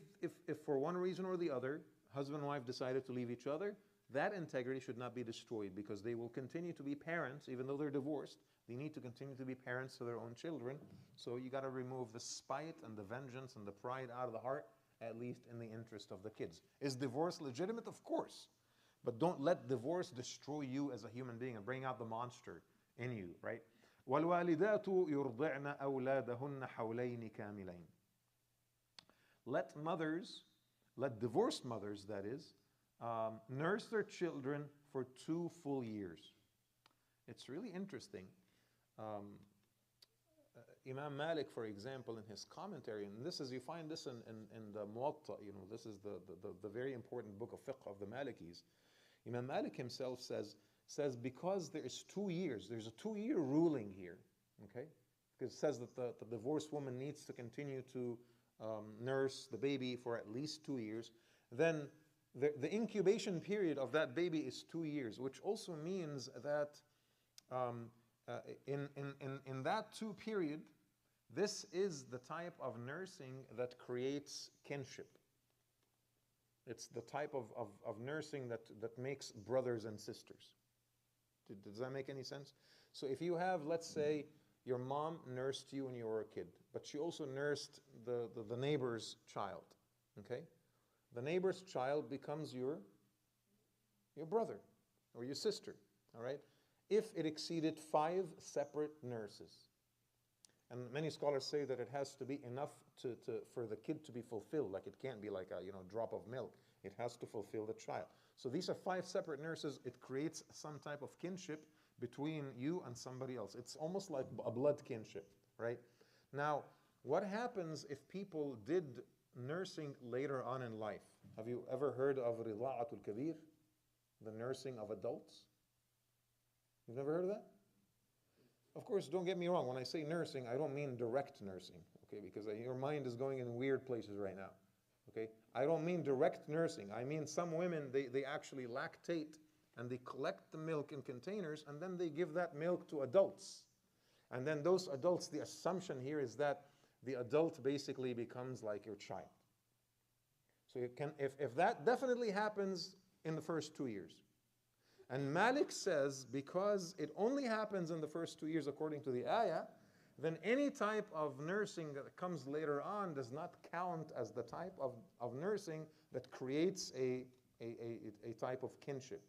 for one reason or the other, husband and wife decided to leave each other, that integrity should not be destroyed, because they will continue to be parents, even though they're divorced. They need to continue to be parents to their own children. So you got to remove the spite and the vengeance and the pride out of the heart, at least in the interest of the kids. Is divorce legitimate? Of course. But don't let divorce destroy you as a human being and bring out the monster in you, right? وَالْوَالِدَاتُ يُرْضِعْنَ أَوْلَادَهُنَّ حَوْلَيْنِ كَامِلَيْنِ. Let divorced mothers, that is, nurse their children for 2 full years. It's really interesting. Imam Malik, for example, in his commentary, and you find this in the Muwatta, this is the very important book of fiqh of the Malikis. Imam Malik himself says because there is 2 years, there's a 2-year ruling here, okay? Because it says that the divorced woman needs to continue to nurse the baby for at least 2 years. Then the incubation period of that baby is 2 years, which also means that in that 2 period, this is the type of nursing that creates kinship. It's the type of nursing that makes brothers and sisters. Does that make any sense? So if you have, let's say, your mom nursed you when you were a kid, but she also nursed the neighbor's child, okay? The neighbor's child becomes your brother or your sister, all right? If it exceeded 5 separate nurses. And many scholars say that it has to be enough for the kid to be fulfilled. Like it can't be like a drop of milk. It has to fulfill the child. So these are 5 separate nurses. It creates some type of kinship between you and somebody else. It's almost like a blood kinship, right? Now, what happens if people did nursing later on in life? Have you ever heard of Rida'atul Kabir? The nursing of adults? You've never heard of that? Of course, don't get me wrong. When I say nursing, I don't mean direct nursing, okay? Because your mind is going in weird places right now, okay? I don't mean direct nursing. I mean some women, they actually lactate and they collect the milk in containers and then they give that milk to adults. And then those adults, the assumption here is that the adult basically becomes like your child. So you can, if that definitely happens in the first 2 years. And Malik says because it only happens in the first 2 years according to the ayah, then any type of nursing that comes later on does not count as the type of nursing that creates a type of kinship.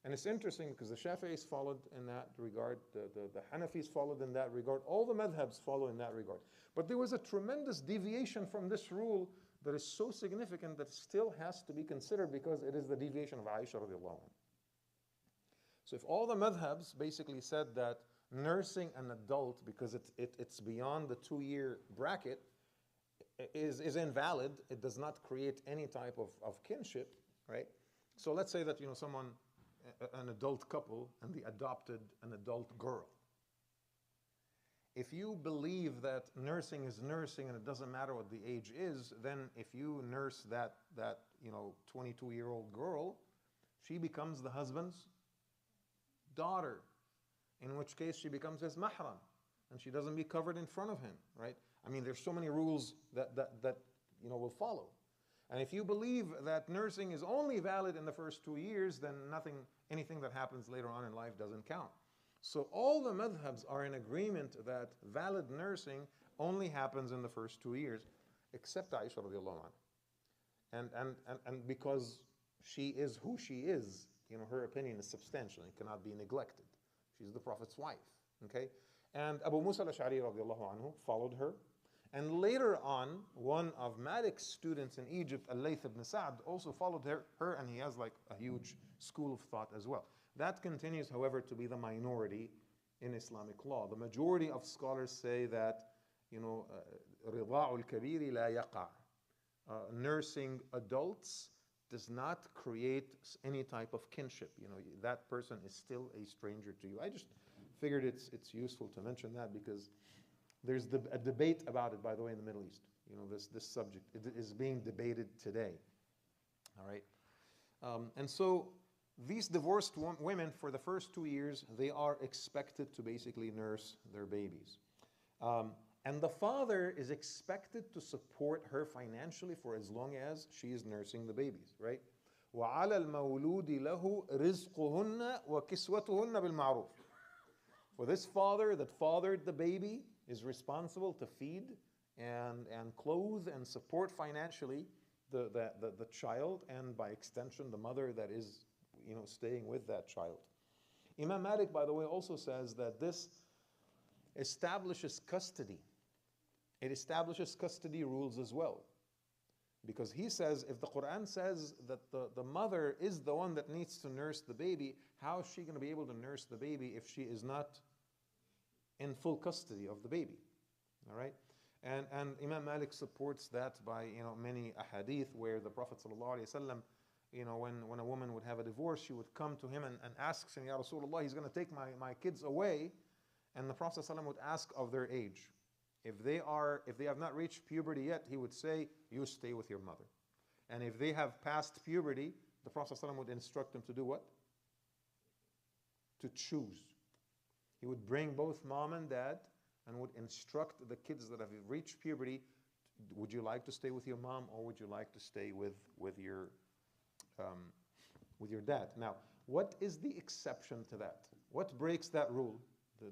And it's interesting because the Shafi'is followed in that regard, the Hanafis followed in that regard, all the madhabs follow in that regard. But there was a tremendous deviation from this rule that is so significant that still has to be considered because it is the deviation of Aisha radiallahu anha. So if all the madhabs basically said that nursing an adult because it's beyond the 2-year bracket is invalid, it does not create any type of kinship, right? So let's say that someone, an adult couple, and they adopted an adult girl. If you believe that nursing is nursing and it doesn't matter what the age is, then if you nurse that 22-year-old girl, she becomes the husband's daughter, in which case she becomes his mahram, and she doesn't be covered in front of him, right? I mean, there's so many rules that will follow. And if you believe that nursing is only valid in the first 2 years, then anything that happens later on in life doesn't count. So all the madhabs are in agreement that valid nursing only happens in the first 2 years, except Aisha radiallahu anha. And because she is who she is, her opinion is substantial and cannot be neglected. She's the Prophet's wife, okay? And Abu Musa al-Ash'ari radiallahu anhu followed her. And later on, one of Malik's students in Egypt, Al-Layth ibn Sa'd, also followed her, and he has like a huge school of thought as well. That continues, however, to be the minority in Islamic law. The majority of scholars say that, رِضَاعُ الْكَبِيرِ لَا يَقَعْ. Nursing adults does not create any type of kinship. That person is still a stranger to you. I just figured it's useful to mention that because there's a debate about it, by the way, in the Middle East. This subject is being debated today. All right? And so these divorced women, for the first 2 years, they are expected to basically nurse their babies. And the father is expected to support her financially for as long as she is nursing the babies, right? وَعَلَى الْمَوْلُودِ لَهُ رِزْقُهُنَّ وَكِسْوَتُهُنَّ بِالْمَعْرُوفِ. For this father that fathered the baby is responsible to feed and clothe and support financially the child, and by extension the mother that is staying with that child. Imam Malik, by the way, also says that this establishes custody. It establishes custody rules as well. Because he says, if the Quran says that the mother is the one that needs to nurse the baby, how is she going to be able to nurse the baby if she is not in full custody of the baby? All right? And Imam Malik supports that by many ahadith where the Prophet ﷺ, when a woman would have a divorce, she would come to him and ask him, Ya Rasulullah, he's going to take my kids away. And the Prophet ﷺ would ask of their age. If they have not reached puberty yet, he would say, you stay with your mother. And if they have passed puberty, the Prophet ﷺ would instruct them to do what? To choose. He would bring both mom and dad and would instruct the kids that have reached puberty, would you like to stay with your mom or would you like to stay with your dad? Now, what is the exception to that? What breaks that rule?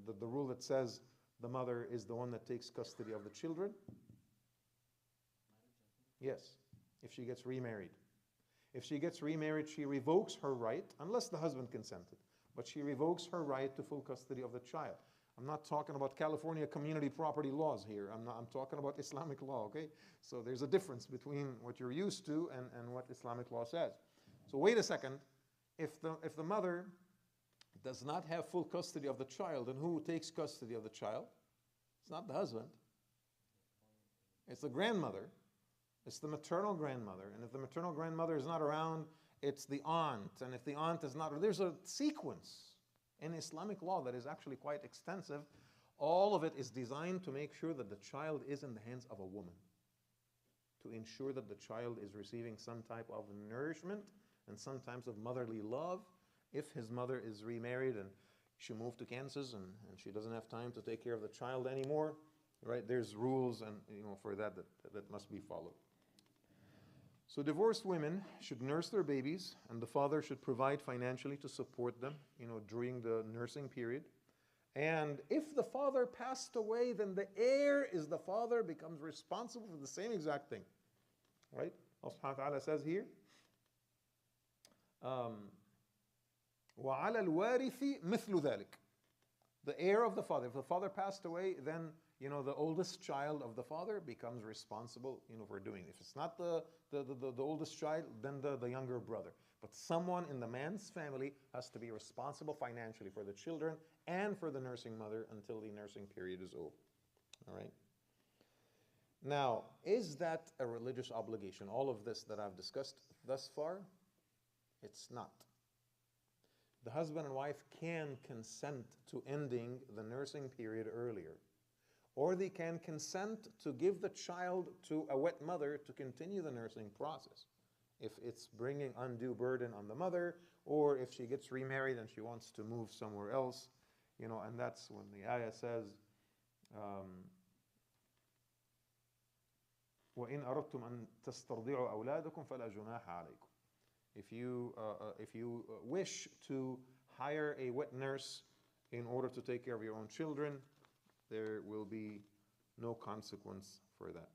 The rule that says the mother is the one that takes custody of the children? Yes, if she gets remarried. If she gets remarried, she revokes her right, unless the husband consented, but she revokes her right to full custody of the child. I'm not talking about California community property laws here. I'm talking about Islamic law, okay? So there's a difference between what you're used to and what Islamic law says. So wait a second. If the mother does not have full custody of the child, then who takes custody of the child? It's not the husband. It's the grandmother. It's the maternal grandmother. And if the maternal grandmother is not around, it's the aunt. And if the aunt is not, there's a sequence in Islamic law that is actually quite extensive All of it is designed to make sure that the child is in the hands of a woman, to ensure that the child is receiving some type of nourishment and some types of motherly love. If his mother is remarried and she moved to Kansas and she doesn't have time to take care of the child anymore, right? There's rules and for that must be followed. So divorced women should nurse their babies, and the father should provide financially to support them, during the nursing period. And if the father passed away, then the heir is the father, becomes responsible for the same exact thing. Right? Allah subhanahu wa ta'ala says here, وَعَلَى الْوَارِثِ مِثْلُ ذَلِكَ. The heir of the father. If the father passed away, then the oldest child of the father becomes responsible for doing it. If it's not the oldest child, then the younger brother. But someone in the man's family has to be responsible financially for the children and for the nursing mother until the nursing period is over. All right? Now, is that a religious obligation? All of this that I've discussed thus far, it's not. The husband and wife can consent to ending the nursing period earlier, or they can consent to give the child to a wet mother to continue the nursing process, if it's bringing undue burden on the mother, or if she gets remarried and she wants to move somewhere else, and that's when the ayah says, وَإِنْ أَرَدْتُمْ أَن تَسْتَرْضِعُوا أَوْلَادَكُمْ فَلَا جُنَاحَ عَلَيْكُمْ. If you wish to hire a wet nurse in order to take care of your own children, there will be no consequence for that.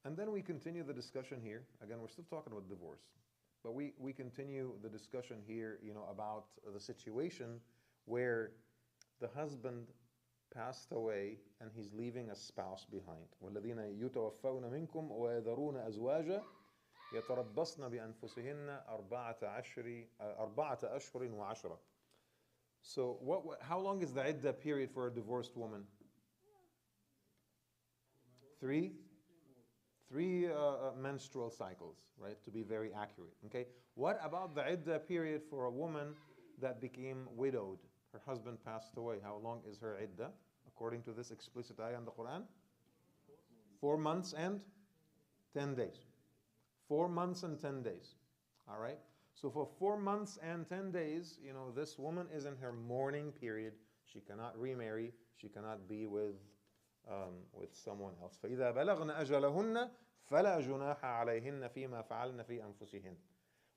And then we continue the discussion here. Again, we're still talking about divorce, but we continue the discussion here, about the situation where the husband passed away and he's leaving a spouse behind. وَالَّذِينَ يُتَوَفَّوْنَ مِنْكُمْ وَيَذَرُونَ أَزْوَاجًا يَتَرَبَّصْنَ بِأَنفُسِهِنَّ أَرْبَعَةَ أَشْهُرٍ وَعَشْرًا. So how long is the iddah period for a divorced woman? Three menstrual cycles, right? To be very accurate. Okay. What about the iddah period for a woman that became widowed? Her husband passed away. How long is her iddah? According to this explicit ayah in the Quran? 4 months and 10 days. 4 months and 10 days. All right? So for 4 months and 10 days, this woman is in her mourning period. She cannot remarry. She cannot be with someone else. فَإِذَا بَلَغْنَ أَجَلَهُنَّ فَلَا جُنَاحَ عَلَيْهِنَّ فِي مَا فَعَلْنَ فِي أَنفُسِهِنَّ.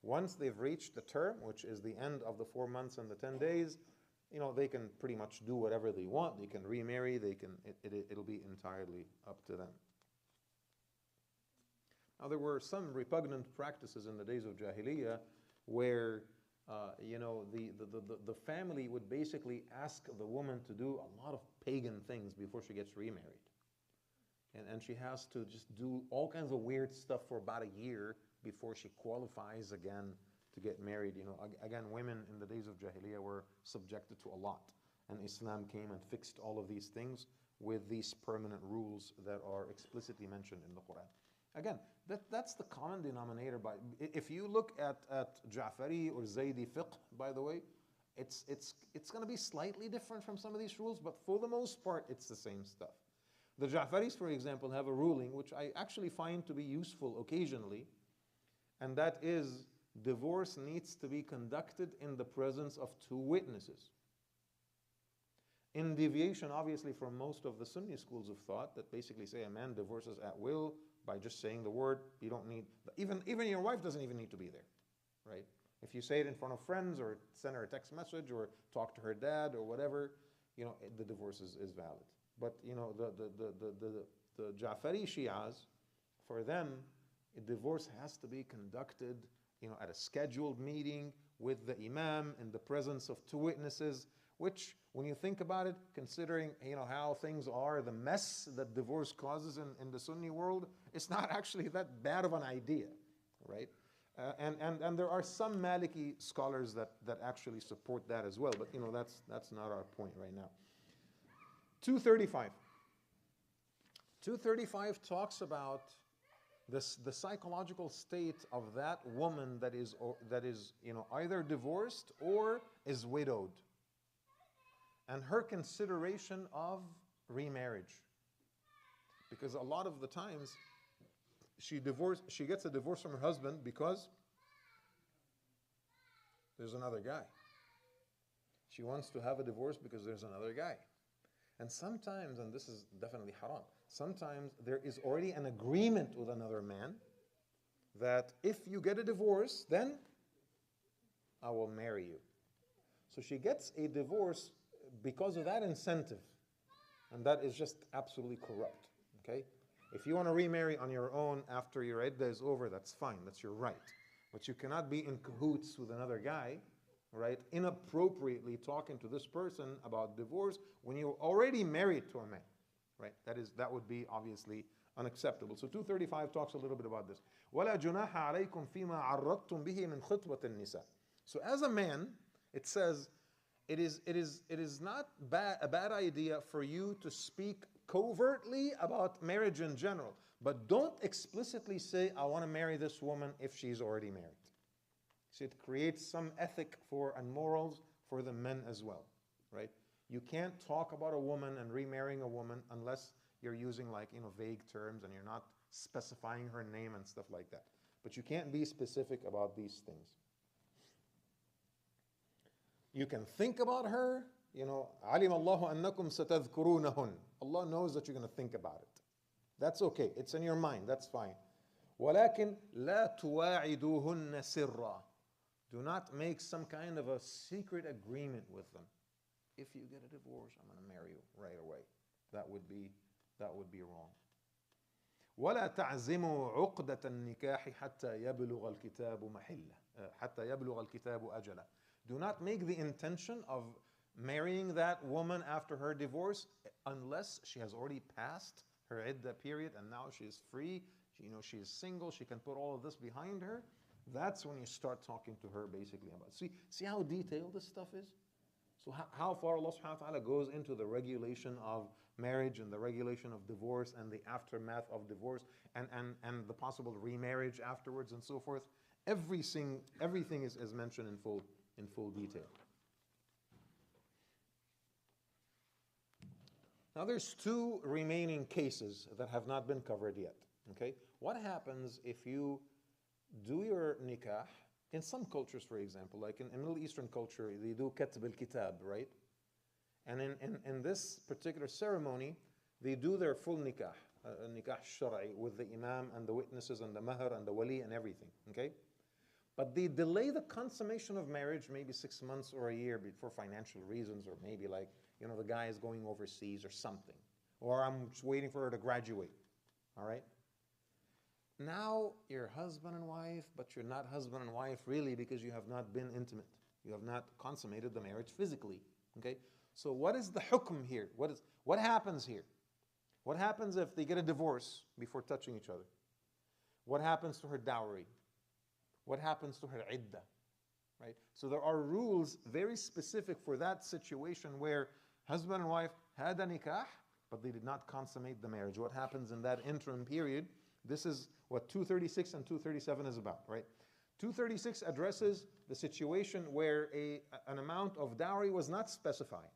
Once they've reached the term, which is the end of the 4 months and the 10 days, they can pretty much do whatever they want. They can remarry. It'll be entirely up to them. Now, there were some repugnant practices in the days of Jahiliyyah where, the family would basically ask the woman to do a lot of pagan things before she gets remarried. And she has to just do all kinds of weird stuff for about a year before she qualifies again to get married. Again, women in the days of Jahiliyyah were subjected to a lot. And Islam came and fixed all of these things with these permanent rules that are explicitly mentioned in the Quran. Again, that's the common denominator. If you look at Ja'fari or Zaydi fiqh, by the way, it's going to be slightly different from some of these rules, but for the most part, it's the same stuff. The Ja'faris, for example, have a ruling which I actually find to be useful occasionally, and that is divorce needs to be conducted in the presence of 2 witnesses. In deviation, obviously, from most of the Sunni schools of thought that basically say a man divorces at will by just saying the word. You don't need, even your wife doesn't even need to be there, right? If you say it in front of friends or send her a text message or talk to her dad or whatever, the divorce is valid. But, the Ja'fari Shi'as, for them, a divorce has to be conducted, at a scheduled meeting with the imam in the presence of 2 witnesses, which, when you think about it, considering, how things are, the mess that divorce causes in the Sunni world, it's not actually that bad of an idea, right? And there are some Maliki scholars that actually support that as well, but, that's not our point right now. 235. 235 talks about the psychological state of that woman that is either divorced or is widowed, and her consideration of remarriage. Because a lot of the times she gets a divorce from her husband because there's another guy. She wants to have a divorce because there's another guy. And sometimes, and this is definitely haram, sometimes there is already an agreement with another man that if you get a divorce, then I will marry you. So she gets a divorce because of that incentive. And that is just absolutely corrupt. Okay? If you want to remarry on your own after your iddah is over, that's fine. That's your right. But you cannot be in cahoots with another guy, right? Inappropriately talking to this person about divorce when you're already married to a man, right? That would be obviously unacceptable. So 235 talks a little bit about this. وَلَا جُنَاحَ عَلَيْكُمْ فِيمَا عَرَّضْتُمْ بِهِ مِنْ خِطْبَةِ النِّسَاءِ. So as a man, it says, it is not a bad idea for you to speak covertly about marriage in general, but don't explicitly say, I want to marry this woman if she's already married. So it creates some ethic and morals for the men as well, right? You can't talk about a woman and remarrying a woman unless you're using vague terms and you're not specifying her name and stuff like that. But you can't be specific about these things. You can think about her, عَلِمَ اللَّهُ أَنَّكُمْ سَتَذْكُرُونَهُنْ. Allah knows that you're going to think about it. That's okay. It's in your mind. That's fine. وَلَكِنْ لَا تُوَاعِدُوهُنَّ سِرًّا. Do not make some kind of a secret agreement with them. If you get a divorce, I'm going to marry you right away. That would be wrong. وَلَا تَعْزِمُوا عُقْدَةَ النِّكَاحِ حَتَّى يَبْلُغَ الْكِتَابُ مَحِلَّهُ حَتَّى يَبْلُغَ الْكِتَابُ أَجَلَهُ. Do not make the intention of marrying that woman after her divorce unless she has already passed her iddah period and now she is free. She is single. She can put all of this behind her. That's when you start talking to her basically about. See how detailed this stuff is? So how far Allah subhanahu wa ta'ala goes into the regulation of marriage and the regulation of divorce and the aftermath of divorce and the possible remarriage afterwards and so forth. Everything is mentioned in full detail. Now there's two remaining cases that have not been covered yet. Okay? What happens if you do your nikah? In some cultures, for example, like in Middle Eastern culture, they do katb al-kitab, right? And in this particular ceremony, they do their full nikah, nikah shara'i, with the imam and the witnesses and the mahr and the wali and everything, okay? But they delay the consummation of marriage maybe 6 months or a year for financial reasons, or maybe the guy is going overseas or something. Or I'm just waiting for her to graduate, all right? Now you're husband and wife, but you're not husband and wife really because you have not been intimate. You have not consummated the marriage physically, okay? So what is the hukm here? What happens here? What happens if they get a divorce before touching each other? What happens to her dowry? What happens to her iddah? Right? So there are rules very specific for that situation where husband and wife had a nikah, but they did not consummate the marriage. What happens in that interim period? This is what 236 and 237 is about, right? 236 addresses the situation where an amount of dowry was not specified.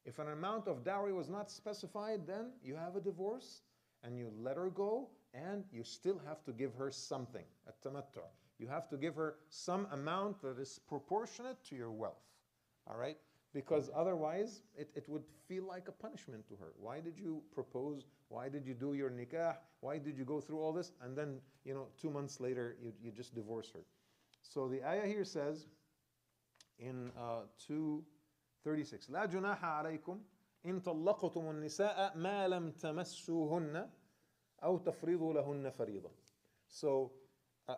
If an amount of dowry was not specified, then you have a divorce and you let her go, and you still have to give her something, at-tamattu'. You have to give her some amount that is proportionate to your wealth, all right? Because otherwise, it would feel like a punishment to her. Why did you propose? Why did you do your nikah? Why did you go through all this? And then, 2 months later, you just divorce her. So the ayah here says, in 236, لا جناح عليكم إن طلقتم النساء ما لم تمسوهن أو تفرضوا لهن فريضة. So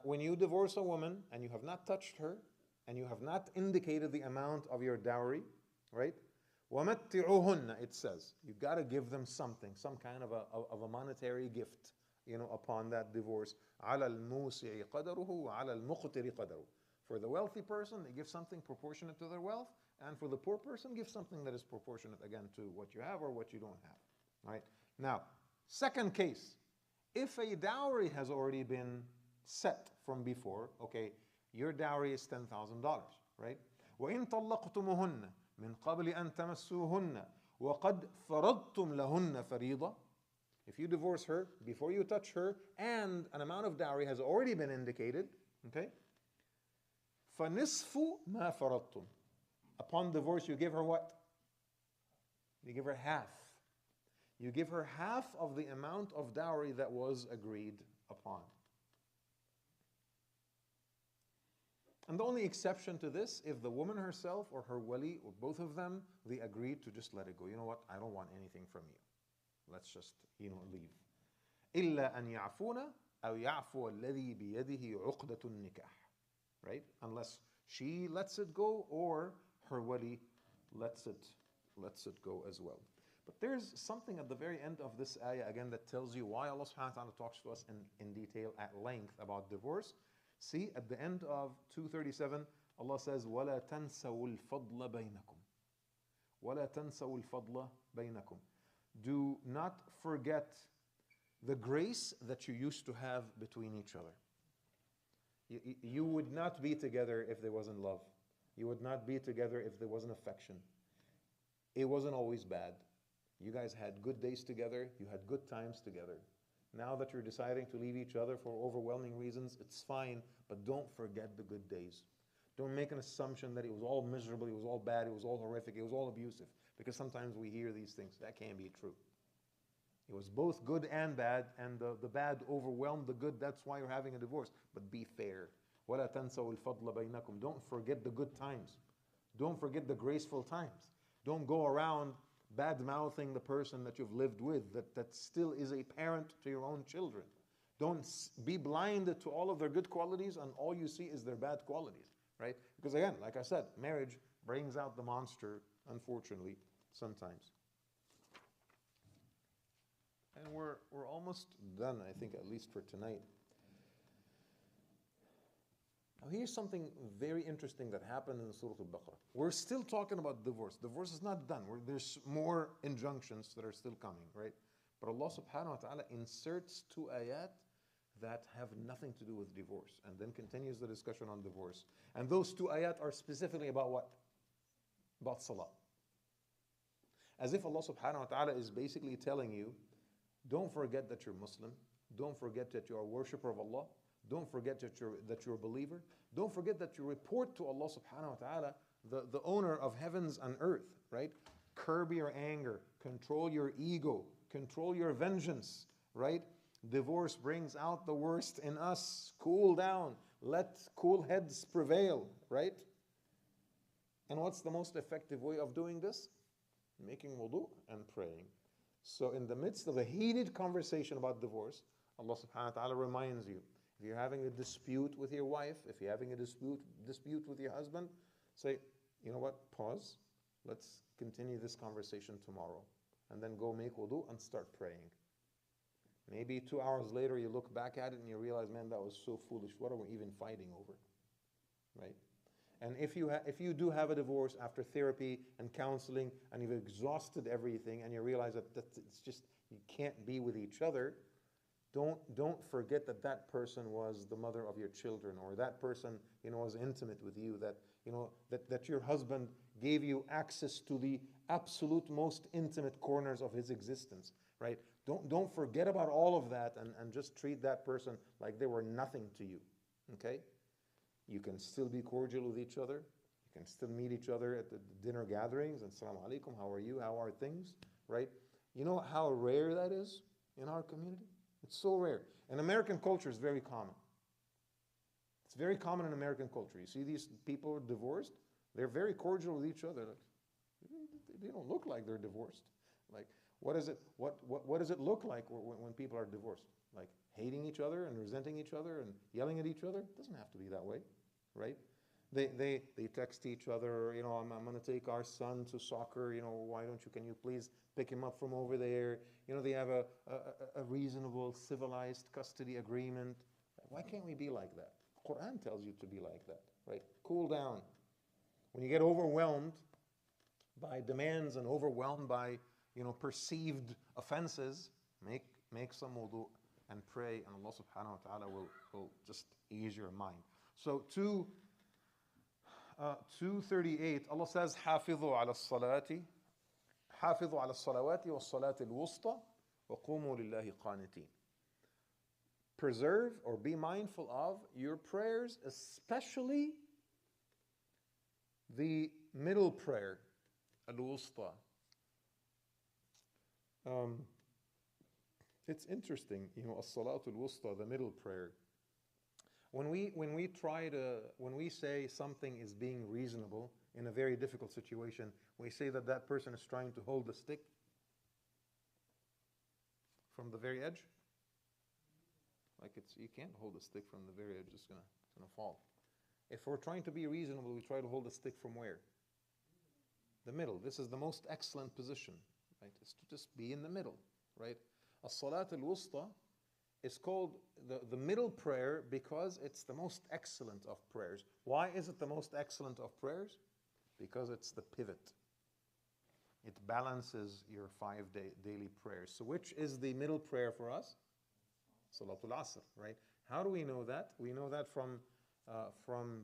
when you divorce a woman and you have not touched her and you have not indicated the amount of your dowry, right? وَمَتِّعُوهُنَّ, it says. You got to give them something, some kind of a monetary gift, upon that divorce. عَلَى الْمُوسِعِ قَدَرُهُ وَعَلَى الْمُقْتِرِ قَدَرُهُ. For the wealthy person, they give something proportionate to their wealth, and for the poor person, give something that is proportionate, again, to what you have or what you don't have. All right? Now, second case, If a dowry has already been set from before, okay, your dowry is $10,000, right? وَإِن طَلَّقْتُمُهُنَّ مِنْ قَبْلِ أَن تَمَسُّوهُنَّ وَقَدْ فَرَضْتُمْ لَهُنَّ فَرِيضَةً. If you divorce her, before you touch her, and an amount of dowry has already been indicated, okay? فَنِصْفُ مَا فَرَضْتُمْ. Upon divorce, you give her what? You give her half. You give her half of the amount of dowry that was agreed upon. And the only exception to this, if the woman herself or her wali or both of them, they agreed to just let it go. You know what? I don't want anything from you. Let's just, leave. إِلَّا أَن يَعْفُونَ أَوْ يَعْفُوَ الَّذِي بِيَدِهِ عُقْدَةُ النِّكَاحِ. Right? Unless she lets it go or her wali lets it go as well. But there's something at the very end of this ayah again that tells you why Allah subhanahu wa ta'ala talks to us in detail at length about divorce. See, at the end of 237, Allah says, وَلَا تَنْسَوُا الْفَضْلَ بَيْنَكُمْ. وَلَا تَنْسَوُا الْفَضْلَ بَيْنَكُمْ. Do not forget the grace that you used to have between each other. You would not be together if there wasn't love. You would not be together if there wasn't affection. It wasn't always bad. You guys had good days together. You had good times together. Now that you're deciding to leave each other for overwhelming reasons, it's fine, but don't forget the good days. Don't make an assumption that it was all miserable, it was all bad, it was all horrific, it was all abusive. Because sometimes we hear these things. That can't be true. It was both good and bad, and the bad overwhelmed the good. That's why you're having a divorce. But be fair. وَلَا تَنْسَوُا الْفَضْلَ بَيْنَكُمْ. Don't forget the good times. Don't forget the graceful times. Don't go around bad-mouthing the person that you've lived with, that still is a parent to your own children. Don't be blinded to all of their good qualities, and all you see is their bad qualities, right? Because again, like I said, marriage brings out the monster, unfortunately, sometimes. And we're almost done, I think, at least for tonight. Now here's something very interesting that happened in Surah Al-Baqarah. We're still talking about divorce. Divorce is not done. There's more injunctions that are still coming, right? But Allah subhanahu wa ta'ala inserts 2 ayat that have nothing to do with divorce, and then continues the discussion on divorce. And those 2 ayat are specifically about what? About salah. As if Allah subhanahu wa ta'ala is basically telling you, don't forget that you're Muslim. Don't forget that you're a worshipper of Allah. Don't forget that you're a believer. Don't forget that you report to Allah subhanahu wa ta'ala, the owner of heavens and earth, right? Curb your anger, control your ego, control your vengeance, right? Divorce brings out the worst in us. Cool down. Let cool heads prevail, right? And what's the most effective way of doing this? Making wudu and praying. So in the midst of a heated conversation about divorce, Allah subhanahu wa ta'ala reminds you, if you're having a dispute with your wife, if you're having a dispute with your husband, say, you know what, pause. Let's continue this conversation tomorrow. And then go make wudu and start praying. Maybe 2 hours later you look back at it and you realize, man, that was so foolish. What are we even fighting over? Right? And if you do have a divorce after therapy and counseling and you've exhausted everything and you realize that it's just, you can't be with each other, don't forget that person was the mother of your children, or that person, was intimate with you, that your husband gave you access to the absolute most intimate corners of his existence, right? Don't forget about all of that and just treat that person like they were nothing to you, okay? You can still be cordial with each other. You can still meet each other at the dinner gatherings and Assalamu alaikum, how are you, how are things, right? You know how rare that is in our community? It's so rare. In American culture, it's very common. It's very common in American culture. You see these people divorced, they're very cordial with each other. Like, they don't look like they're divorced. Like, what does it look like when people are divorced? Like hating each other and resenting each other and yelling at each other? It doesn't have to be that way, right? They text each other, I'm going to take our son to soccer, why don't you, can you please pick him up from over there? They have a reasonable, civilized custody agreement. Why can't we be like that? Quran tells you to be like that, right? Cool down. When you get overwhelmed by demands and overwhelmed by, perceived offenses, make some wudu and pray, and Allah subhanahu wa ta'ala will just ease your mind. So 238, Allah says, حافظوا على الصلاة حافظوا على الصلوات والصلاة الوسطى وقوموا لله قانتين. Preserve or be mindful of your prayers, especially the middle prayer, al-wusta. It's interesting, as-salatul wusta, the middle prayer. When we say something is being reasonable in a very difficult situation, we say that that person is trying to hold the stick from the very edge. Like you can't hold the stick from the very edge; it's gonna fall. If we're trying to be reasonable, we try to hold the stick from where? The middle. This is the most excellent position, right? It's to just be in the middle, right? As-salat al-wusta is called the middle prayer because it's the most excellent of prayers. Why is it the most excellent of prayers? Because it's the pivot. It balances your 5 daily prayers. So which is the middle prayer for us? Salatul Asr, right? How do we know that? We know that from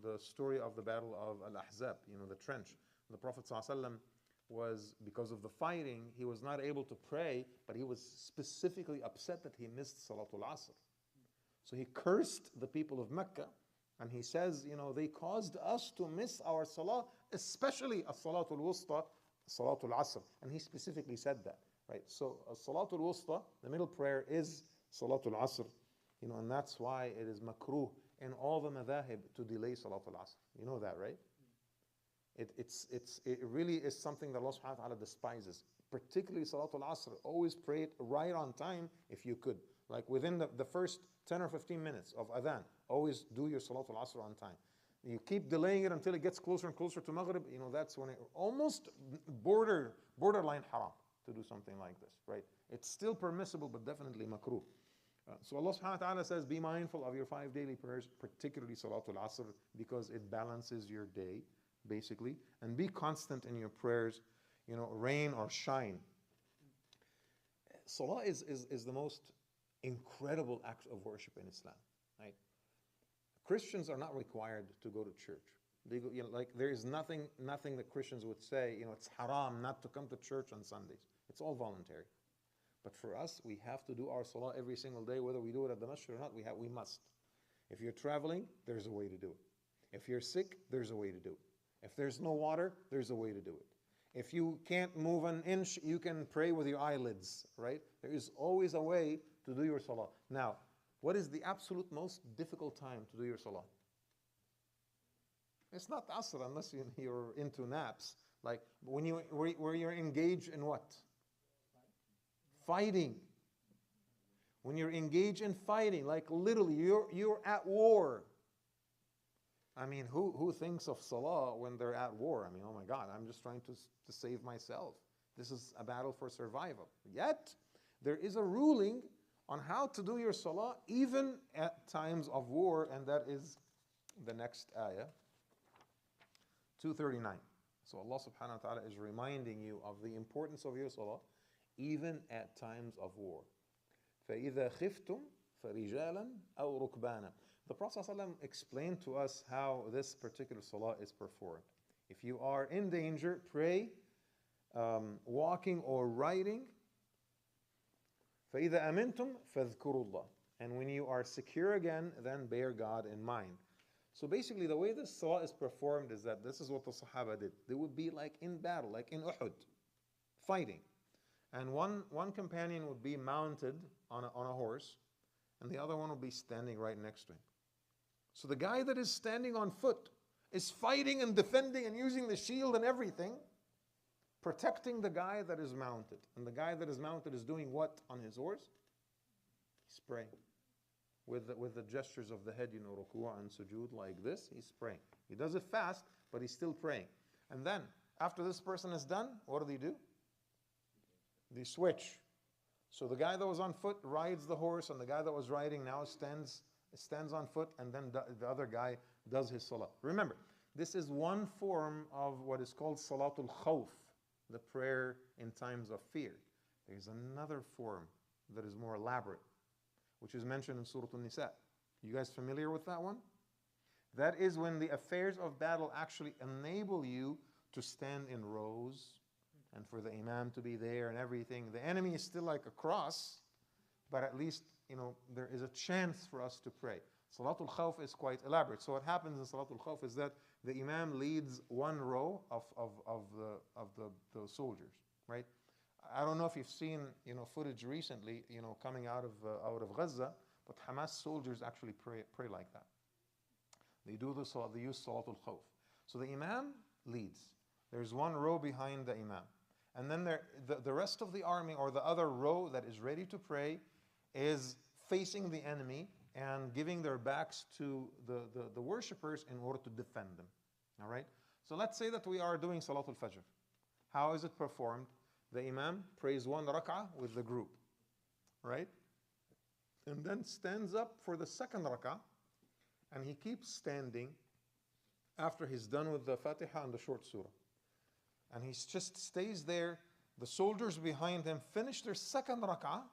the story of the battle of Al-Ahzab, the trench. The Prophet ﷺ was, because of the fighting, he was not able to pray, but he was specifically upset that he missed Salatul Asr. So he cursed the people of Mecca, and he says, they caused us to miss our salah, especially as-Salatul Wusta, Salatul Asr. And he specifically said that, right? So as-Salatul Wusta, the middle prayer, is Salatul Asr, and that's why it is makruh in all the madhahib to delay Salatul Asr. You know that, right? It really is something that Allah subhanahu wa ta'ala despises. Particularly Salatul Asr, always pray it right on time if you could. Like within the first 10 or 15 minutes of adhan, always do your Salatul Asr on time. You keep delaying it until it gets closer and closer to Maghrib, that's when it almost borderline haram to do something like this, right? It's still permissible, but definitely makruh. So Allah subhanahu wa ta'ala says, be mindful of your 5 daily prayers, particularly Salatul Asr, because it balances your day, basically. And be constant in your prayers, rain or shine. Salah is the most incredible act of worship in Islam, right? Christians are not required to go to church. They go, there is nothing that Christians would say, it's haram not to come to church on Sundays. It's all voluntary. But for us, we have to do our salah every single day, whether we do it at the masjid or not, we must. If you're traveling, there's a way to do it. If you're sick, there's a way to do it. If there's no water, there's a way to do it. If you can't move an inch, you can pray with your eyelids, right? There is always a way to do your salah. Now, what is the absolute most difficult time to do your salah? It's not Asr unless you're into naps. Like when where you're engaged in what? Fighting. When you're engaged in fighting, like literally you're at war. I mean, who thinks of salah when they're at war? I mean, oh my God, I'm just trying to save myself. This is a battle for survival. Yet, there is a ruling on how to do your salah even at times of war, and that is the next ayah, 239. So Allah subhanahu wa ta'ala is reminding you of the importance of your salah even at times of war. فَإِذَا خِفْتُمْ فَرِجَالًا أَوْ رُكْبَانًا. The Prophet ﷺ explained to us how this particular salah is performed. If you are in danger, pray walking or riding. فَإِذَا أَمِنْتُمْ فَاذْكُرُوا اللَّهِ. And when you are secure again, then bear God in mind. So basically the way this salah is performed is that this is what the Sahaba did. They would be like in battle, like in Uhud, fighting. And one companion would be mounted on a horse, and the other one would be standing right next to him. So the guy that is standing on foot is fighting and defending and using the shield and everything, protecting the guy that is mounted. And the guy that is mounted is doing what on his horse? He's praying. With the gestures of the head, ruku' and sujood like this, he's praying. He does it fast, but he's still praying. And then, after this person is done, what do they do? They switch. So the guy that was on foot rides the horse, and the guy that was riding now stands on foot, and then the other guy does his salah. Remember, this is one form of what is called Salatul Khawf, the prayer in times of fear. There's another form that is more elaborate, which is mentioned in Surah An-Nisa. You guys familiar with that one? That is when the affairs of battle actually enable you to stand in rows and for the imam to be there and everything. The enemy is still like across, but at least, there is a chance for us to pray. Salatul Khawf is quite elaborate. So what happens in Salatul Khawf is that the imam leads one row of the soldiers, right? I don't know if you've seen, footage recently, coming out of Gaza, but Hamas soldiers actually pray like that. They do the salah, they use Salatul Khawf. So the imam leads. There's one row behind the imam. And then the rest of the army, or the other row that is ready to pray, is facing the enemy and giving their backs to the worshippers in order to defend them. All right? So let's say that we are doing Salatul Fajr. How is it performed? The imam prays one rak'ah with the group, right? And then stands up for the second rak'ah, and he keeps standing after he's done with the Fatiha and the short surah. And he just stays there. The soldiers behind him finish their second rak'ah,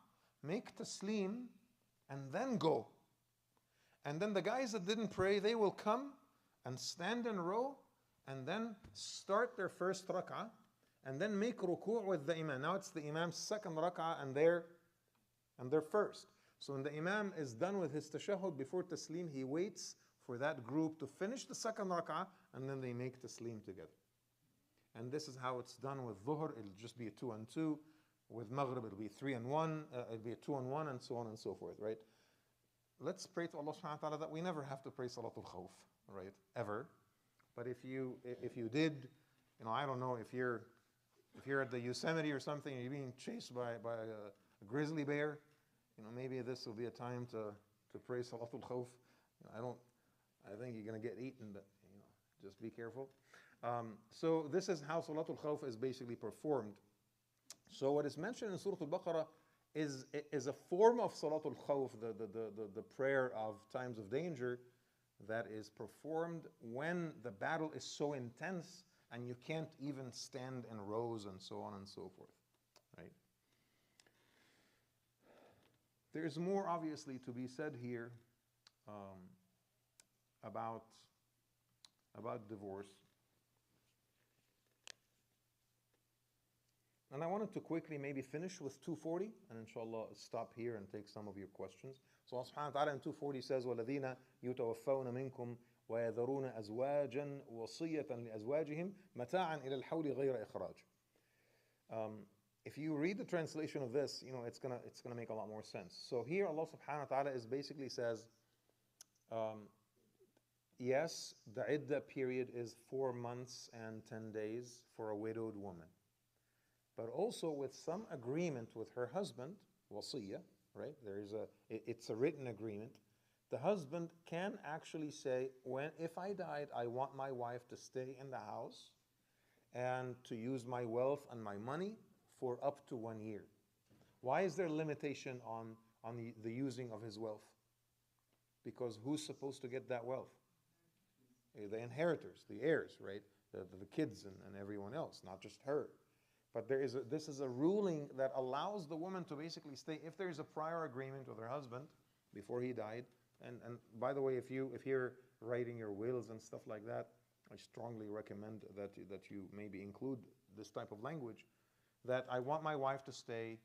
make taslim, and then go. And then the guys that didn't pray, they will come and stand in row and then start their first rak'ah and then make ruku' with the imam. Now it's the imam's second rak'ah and they're first. So when the imam is done with his tashahhud before taslim, he waits for that group to finish the second rak'ah and then they make taslim together. And this is how it's done with dhuhr. It'll just be a 2 and 2. With maghrib, it'll be 3 and 1. It'll be a 2 and 1, and so on and so forth, right? Let's pray to Allah subhanahu wa ta'ala that we never have to pray Salatul Khawf, right? Ever. But if you did, I don't know, if you're at the Yosemite or something and you're being chased by a grizzly bear, maybe this will be a time to pray Salatul Khawf. I think you're going to get eaten, but just be careful. So this is how Salatul Khawf is basically performed. So what is mentioned in Surah Al-Baqarah is a form of Salatul Khawf, the prayer of times of danger, that is performed when the battle is so intense and you can't even stand in rows and so on and so forth, right? There is more obviously to be said here about divorce. And I wanted to quickly maybe finish with 240 and inshallah stop here and take some of your questions. So Allah subhanahu wa ta'ala in 240 says, وَالَّذِينَ يُتَوَفَّوْنَ مِنْكُمْ وَيَذَرُونَ أَزْوَاجًا وَصِيَّةً لِأَزْوَاجِهِمْ مَتَاعًا إِلَى الْحَوْلِ غَيْرَ إِخْرَاجٍ. If you read the translation of this, it's gonna make a lot more sense. So here Allah subhanahu wa ta'ala is basically says, yes, the iddah period is 4 months and 10 days for a widowed woman. But also with some agreement with her husband, wasiyah, right? It's a written agreement. The husband can actually say, if I died, I want my wife to stay in the house and to use my wealth and my money for up to 1 year. Why is there limitation on the using of his wealth? Because who's supposed to get that wealth? The inheritors, the heirs, right? The kids and everyone else, not just her. But this is a ruling that allows the woman to basically stay if there is a prior agreement with her husband before he died. And by the way, if you're writing your wills and stuff like that, I strongly recommend that you maybe include this type of language, that I want my wife to stay,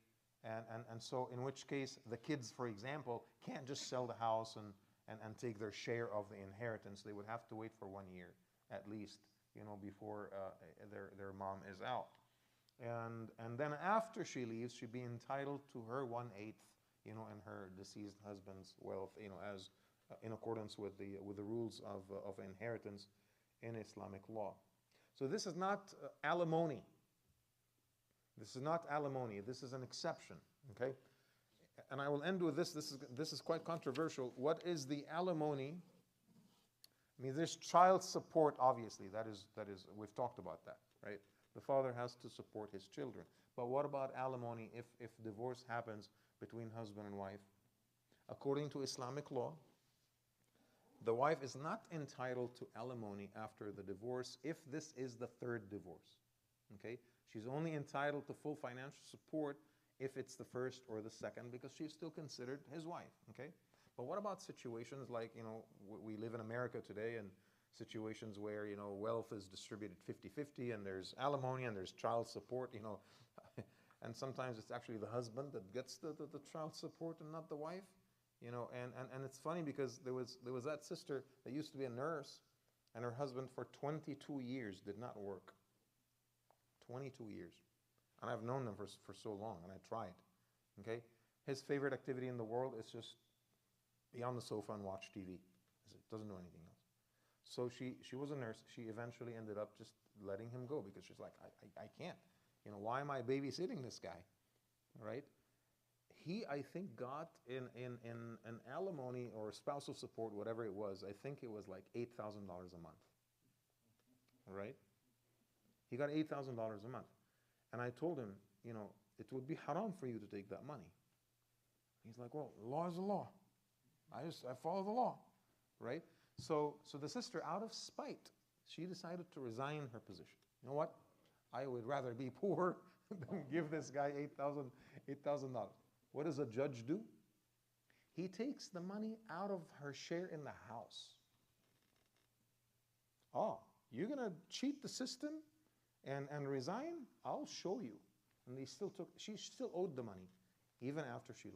and so in which case the kids, for example, can't just sell the house and take their share of the inheritance. They would have to wait for 1 year at least, before their mom is out. And then after she leaves, she'd be entitled to her 1/8, in her deceased husband's wealth, as in accordance with the rules of inheritance in Islamic law. So this is not alimony. This is not alimony. This is an exception. Okay, and I will end with this. This is quite controversial. What is the alimony? I mean, there's child support. Obviously, that is we've talked about that, right? The father has to support his children. But what about alimony if divorce happens between husband and wife? According to Islamic law, the wife is not entitled to alimony after the divorce if this is the third divorce. Okay? She's only entitled to full financial support if it's the first or the second, because she's still considered his wife, okay? But what about situations like, we live in America today, and situations where, wealth is distributed 50-50, and there's alimony, and there's child support, and sometimes it's actually the husband that gets the child support and not the wife, and it's funny because there was that sister that used to be a nurse, and her husband for 22 years did not work. 22 years. And I've known them for so long, and I tried, okay? His favorite activity in the world is just be on the sofa and watch TV. Doesn't do anything else. So she was a nurse. She eventually ended up just letting him go because she's like, I can't. Why am I babysitting this guy, right? He, I think, got in an alimony or spousal support, whatever it was, I think it was like $8,000 a month, right? He got $8,000 a month. And I told him, it would be haram for you to take that money. He's like, well, law is the law. I follow the law, right? So the sister, out of spite, she decided to resign her position. You know what? I would rather be poor than give this guy $8,000. What does a judge do? He takes the money out of her share in the house. Oh, you're going to cheat the system and resign? I'll show you. And she still owed the money, even after she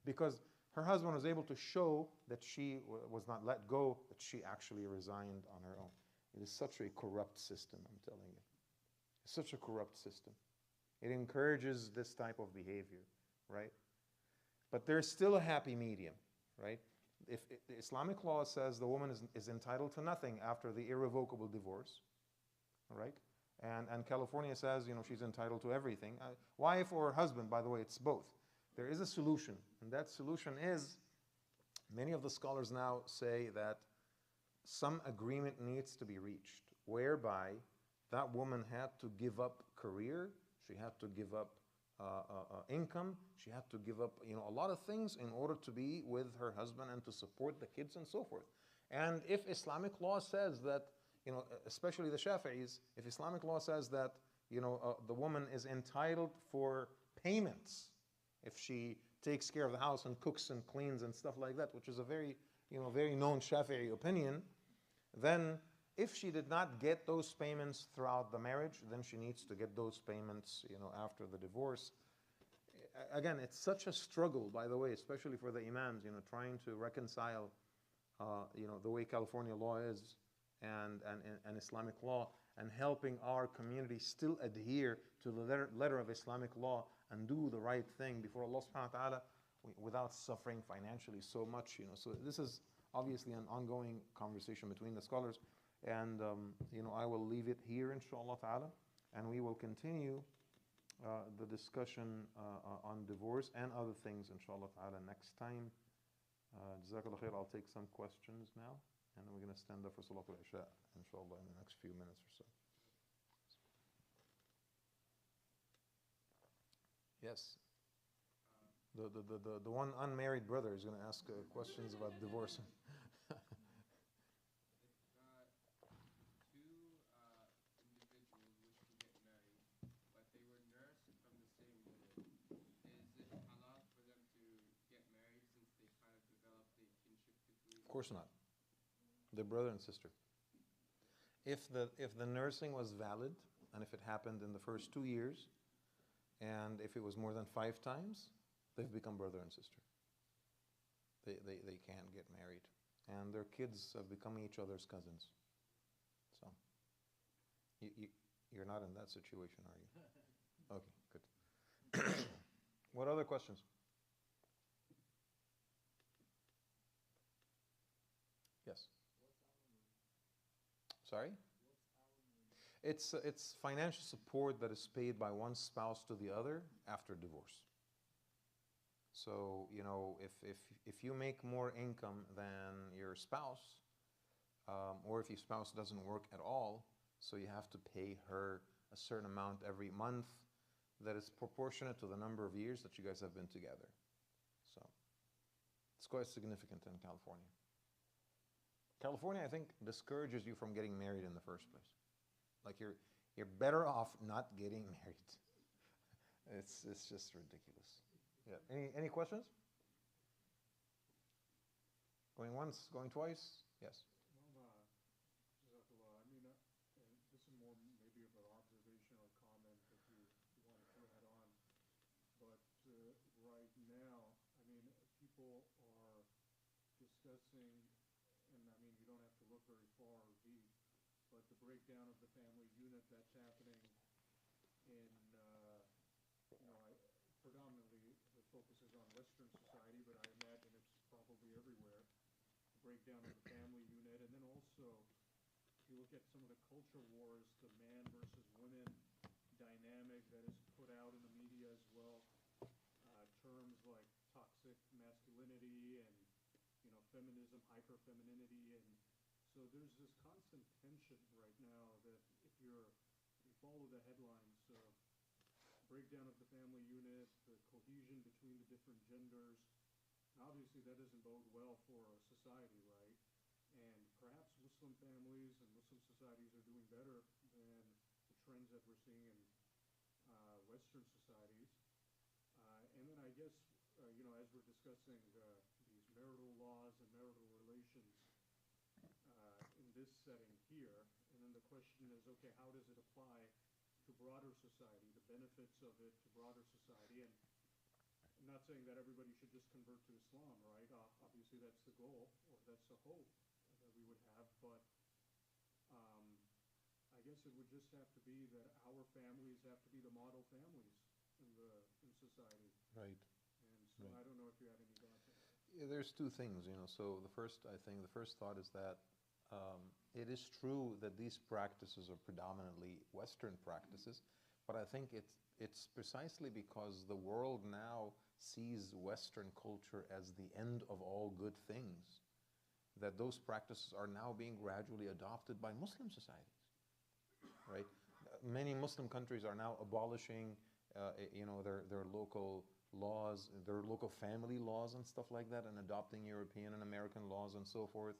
because her husband was able to show that she was not let go, that she actually resigned on her own. It is such a corrupt system, I'm telling you. It's such a corrupt system. It encourages this type of behavior, right? But there's still a happy medium, right? If the Islamic law says the woman is entitled to nothing after the irrevocable divorce, all right? And California says, she's entitled to everything. Wife or husband, by the way, it's both. There is a solution, and that solution is, many of the scholars now say that some agreement needs to be reached, whereby that woman had to give up career, she had to give up income, she had to give up a lot of things in order to be with her husband and to support the kids and so forth. And if Islamic law says that, especially the Shafi'is, if Islamic law says that the woman is entitled for payments if she takes care of the house and cooks and cleans and stuff like that, which is a very known Shafi'i opinion, then if she did not get those payments throughout the marriage, then she needs to get those payments, after the divorce. Again, it's such a struggle, by the way, especially for the imams, trying to reconcile, the way California law is and Islamic law, and helping our community still adhere to the letter of Islamic law and do the right thing before Allah subhanahu wa ta'ala without suffering financially so much. So this is obviously an ongoing conversation between the scholars. And, I will leave it here, inshallah ta'ala, and we will continue the discussion on divorce and other things, inshallah ta'ala, next time. Jazakallah khair. I'll take some questions now, and then we're going to stand up for Salatul Isha, inshallah, in the next few minutes or so. Yes. The one unmarried brother is going to ask questions about divorce. Of course not. They're brother and sister. If the nursing was valid, and if it happened in the first 2 years, and if it was more than 5 times, they've become brother and sister. They can't get married. And their kids have become each other's cousins. So, you're not in that situation, are you? Okay, good. What other questions? Yes. Sorry? It's financial support that is paid by one spouse to the other after divorce. So, if you make more income than your spouse, or if your spouse doesn't work at all, so you have to pay her a certain amount every month that is proportionate to the number of years that you guys have been together. So, it's quite significant in California. California, I think, discourages you from getting married in the first place. Like you're better off not getting married. It's just ridiculous. Yeah. Any questions? Going once, going twice? Yes. Jazakallah. I mean, and this is more maybe of an observation or comment if you wanted to add on. But right now, I mean, people are discussing, and I mean, you don't have to look very far or deep, but the breakdown of the family unit that's happening in, predominantly the focus is on Western society, but I imagine it's probably everywhere. The breakdown of the family unit, and then also, if you look at some of the culture wars, the man versus women dynamic that is put out in the media as well, terms like toxic masculinity and feminism, hyper-femininity, and so there's this constant tension right now that if you follow the headlines, breakdown of the family unit, the cohesion between the different genders, and obviously that doesn't bode well for a society, right? And perhaps Muslim families and Muslim societies are doing better than the trends that we're seeing in Western societies. And then I guess, as we're discussing these marital laws and marital relations in this setting here, and then the question is, okay, how does it apply to broader society, the benefits of it to broader society? And I'm not saying that everybody should just convert to Islam, right? Obviously that's the goal, or that's the hope that we would have, but I guess it would just have to be that our families have to be the model families in society. Right. And so I don't know if you have any thoughts on that. Yeah, there's two things, So the first thought is that it is true that these practices are predominantly Western practices, but I think it's precisely because the world now sees Western culture as the end of all good things that those practices are now being gradually adopted by Muslim societies, right? Many Muslim countries are now abolishing, their local laws, their local family laws and stuff like that, and adopting European and American laws and so forth.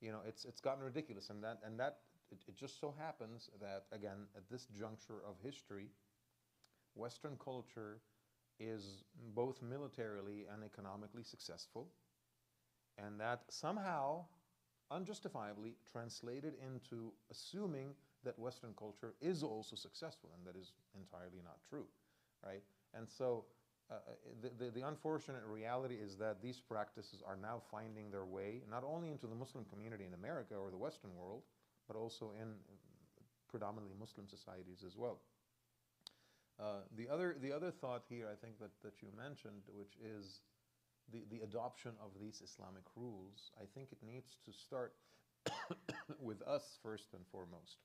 It's gotten ridiculous, and it just so happens that, again, at this juncture of history, Western culture is both militarily and economically successful, and that somehow, unjustifiably, translated into assuming that Western culture is also successful, and that is entirely not true, right? And so the unfortunate reality is that these practices are now finding their way not only into the Muslim community in America or the Western world, but also in predominantly Muslim societies as well. The other thought here, I think, that you mentioned, which is the adoption of these Islamic rules, I think it needs to start with us first and foremost,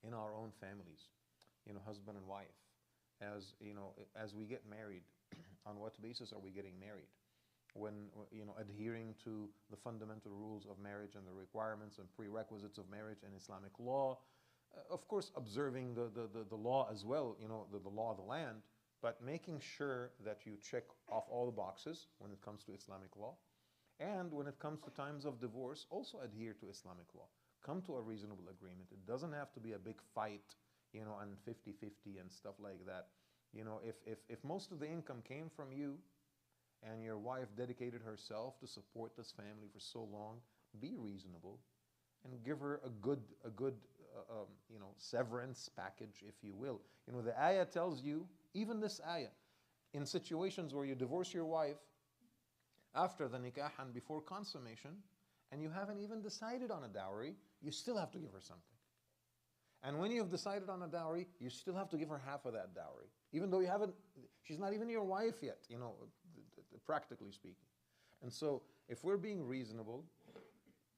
in our own families, husband and wife. As we get married, on what basis are we getting married? When, adhering to the fundamental rules of marriage and the requirements and prerequisites of marriage and Islamic law, of course observing the law as well, the law of the land, but making sure that you check off all the boxes when it comes to Islamic law. And when it comes to times of divorce, also adhere to Islamic law. Come to a reasonable agreement. It doesn't have to be a big fight, and 50-50 and stuff like that. If most of the income came from you and your wife dedicated herself to support this family for so long, be reasonable and give her a good severance package, if you will. The ayah tells you, even this ayah, in situations where you divorce your wife after the nikah and before consummation, and you haven't even decided on a dowry, you still have to give her something. And when you've decided on a dowry, you still have to give her half of that dowry, even though she's not even your wife yet, practically speaking. And so if we're being reasonable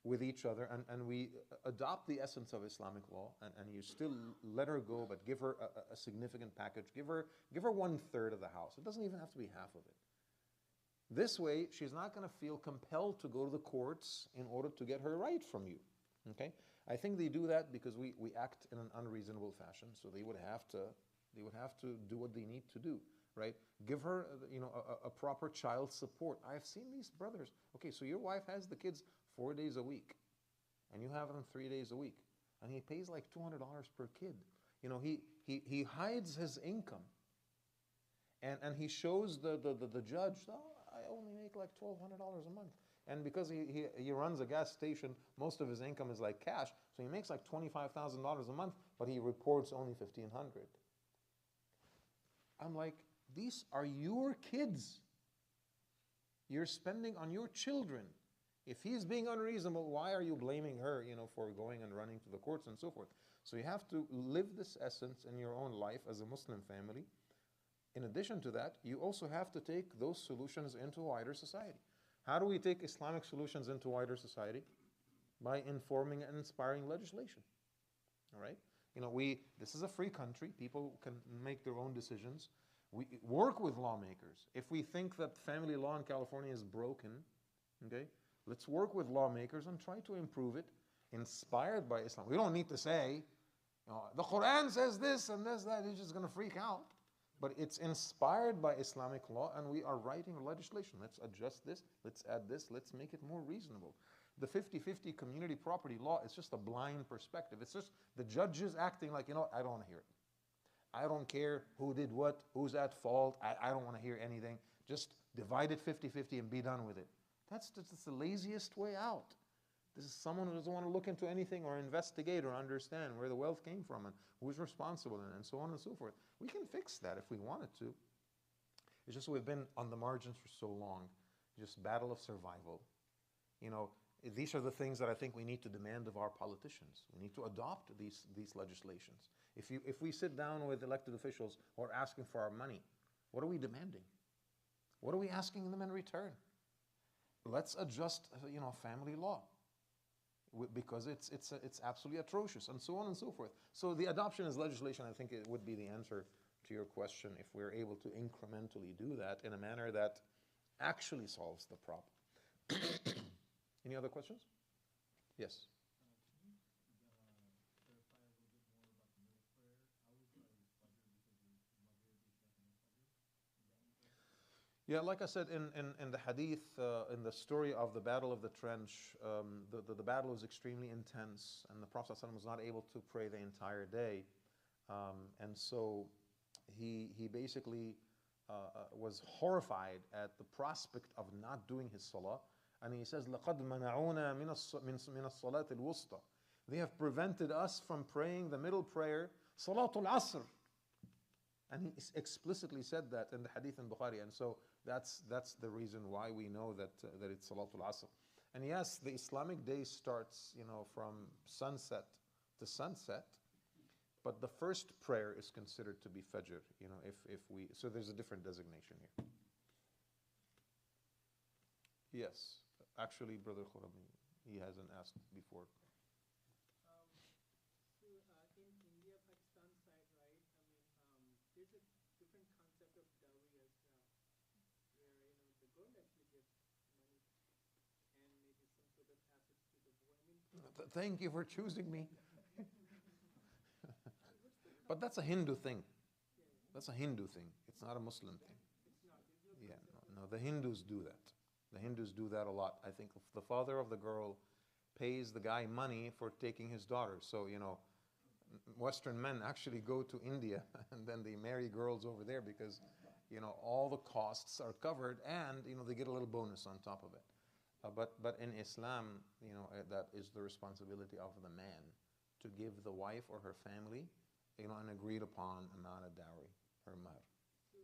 with each other and we adopt the essence of Islamic law and you still let her go, but give her a significant package, give her 1/3 of the house. It doesn't even have to be half of it. This way, she's not going to feel compelled to go to the courts in order to get her right from you. Okay? I think they do that because we act in an unreasonable fashion, so they would have to do what they need to do, right? Give her, a proper child support. I've seen these brothers. Okay, so your wife has the kids 4 days a week, and you have them 3 days a week, and he pays like $200 per kid. He hides his income And he shows the judge, oh, I only make like $1,200 a month. And because he runs a gas station, most of his income is like cash, so he makes like $25,000 a month, but he reports only $1,500. I'm like, these are your kids. You're spending on your children. If he's being unreasonable, why are you blaming her, for going and running to the courts and so forth? So you have to live this essence in your own life as a Muslim family. In addition to that, you also have to take those solutions into wider society. How do we take Islamic solutions into wider society? By informing and inspiring legislation. All right? This is a free country. People can make their own decisions. We work with lawmakers. If we think that family law in California is broken, okay, let's work with lawmakers and try to improve it, inspired by Islam. We don't need to say, the Quran says this and this, that. He's just going to freak out. But it's inspired by Islamic law, and we are writing legislation. Let's adjust this, let's add this, let's make it more reasonable. The 50-50 community property law is just a blind perspective. It's just the judges acting like, I don't want to hear it. I don't care who did what, who's at fault. I don't want to hear anything. Just divide it 50-50 and be done with it. That's the laziest way out. This is someone who doesn't want to look into anything or investigate or understand where the wealth came from and who's responsible and so on and so forth. We can fix that if we wanted to. It's just we've been on the margins for so long. Just battle of survival. These are the things that I think we need to demand of our politicians. We need to adopt these legislations. If we sit down with elected officials who are asking for our money, what are we demanding? What are we asking them in return? Let's adjust, family law, because it's absolutely atrocious, and so on and so forth. So the adoption as legislation, I think it would be the answer to your question, if we're able to incrementally do that in a manner that actually solves the problem. Any other questions? Yes. Can you clarify a little bit more about the middle prayer? How is Fajr because Maghrib is second of Fajr? Yeah, like I said in the hadith, in the story of the Battle of the Trench, the battle was extremely intense, and the Prophet ﷺ was not able to pray the entire day. And so he basically was horrified at the prospect of not doing his salah. And he says, لَقَدْ مَنَعُونَا مِنَ الصَّلَاةِ الْوُسْطَى. They have prevented us from praying the middle prayer, Salatul Asr. And he explicitly said that in the hadith in Bukhari. And so that's the reason why we know that it's Salatul Asr. And yes, the Islamic day starts, from sunset to sunset. But the first prayer is considered to be Fajr, so there's a different designation here. Yes, actually, Brother Khurami, he hasn't asked before. So in India, Pakistan side, right? There's a different concept of dowry as well, where the girl actually gives money and maybe some sort of assets to the boy. Thank you for choosing me. But that's a Hindu thing. That's a Hindu thing. It's not a Muslim thing. It's not. There's no Yeah, no, the Hindus do that. The Hindus do that a lot. I think the father of the girl pays the guy money for taking his daughter. So, Western men actually go to India and then they marry girls over there because, all the costs are covered and, they get a little bonus on top of it. But in Islam, that is the responsibility of the man to give the wife or her family, an agreed upon amount of dowry, her mahr. So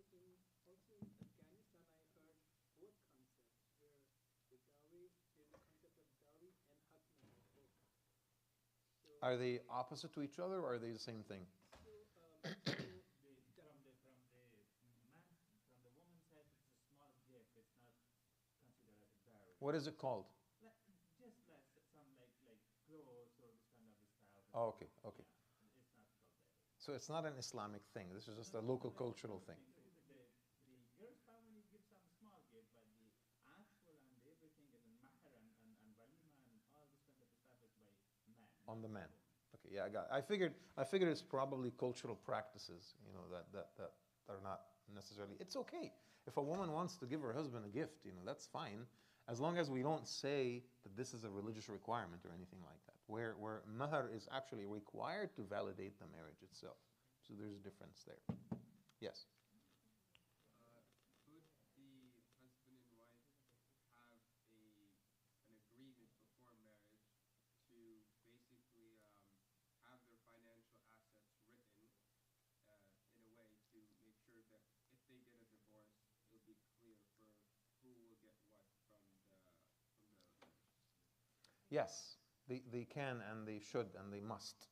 also in Afghanistan, I heard both concepts, where the dowry, there's a concept of dowry and haq mahar both. So Are they opposite to each other, or are they the same thing? so From the woman's side, it's a small gift. It's not considered as a dowry. What is it called? Just like some like clothes or this kind of style. Oh, okay. Yeah, it's not called that. So it's not an Islamic thing. This is just a local cultural thing. The girl's family gives some small gift, but the actual and everything is in mahar and walima and all this kind of stuff is by man. On the man. Okay, yeah, I got it. I figured it's probably cultural practices, that are not necessarily. It's okay if a woman wants to give her husband a gift, that's fine, as long as we don't say that this is a religious requirement or anything like that. Where mahar is actually required to validate the marriage itself. So there's a difference there. Yes. Yes, they can and they should and they must,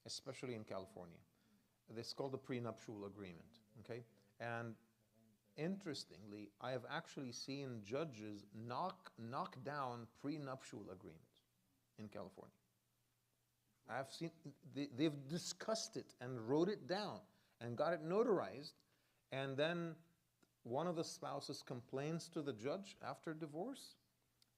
especially in California. It's called the prenuptial agreement, okay? And interestingly, I have actually seen judges knock down prenuptial agreements in California. I've seen, they've discussed it and wrote it down and got it notarized, and then one of the spouses complains to the judge after divorce,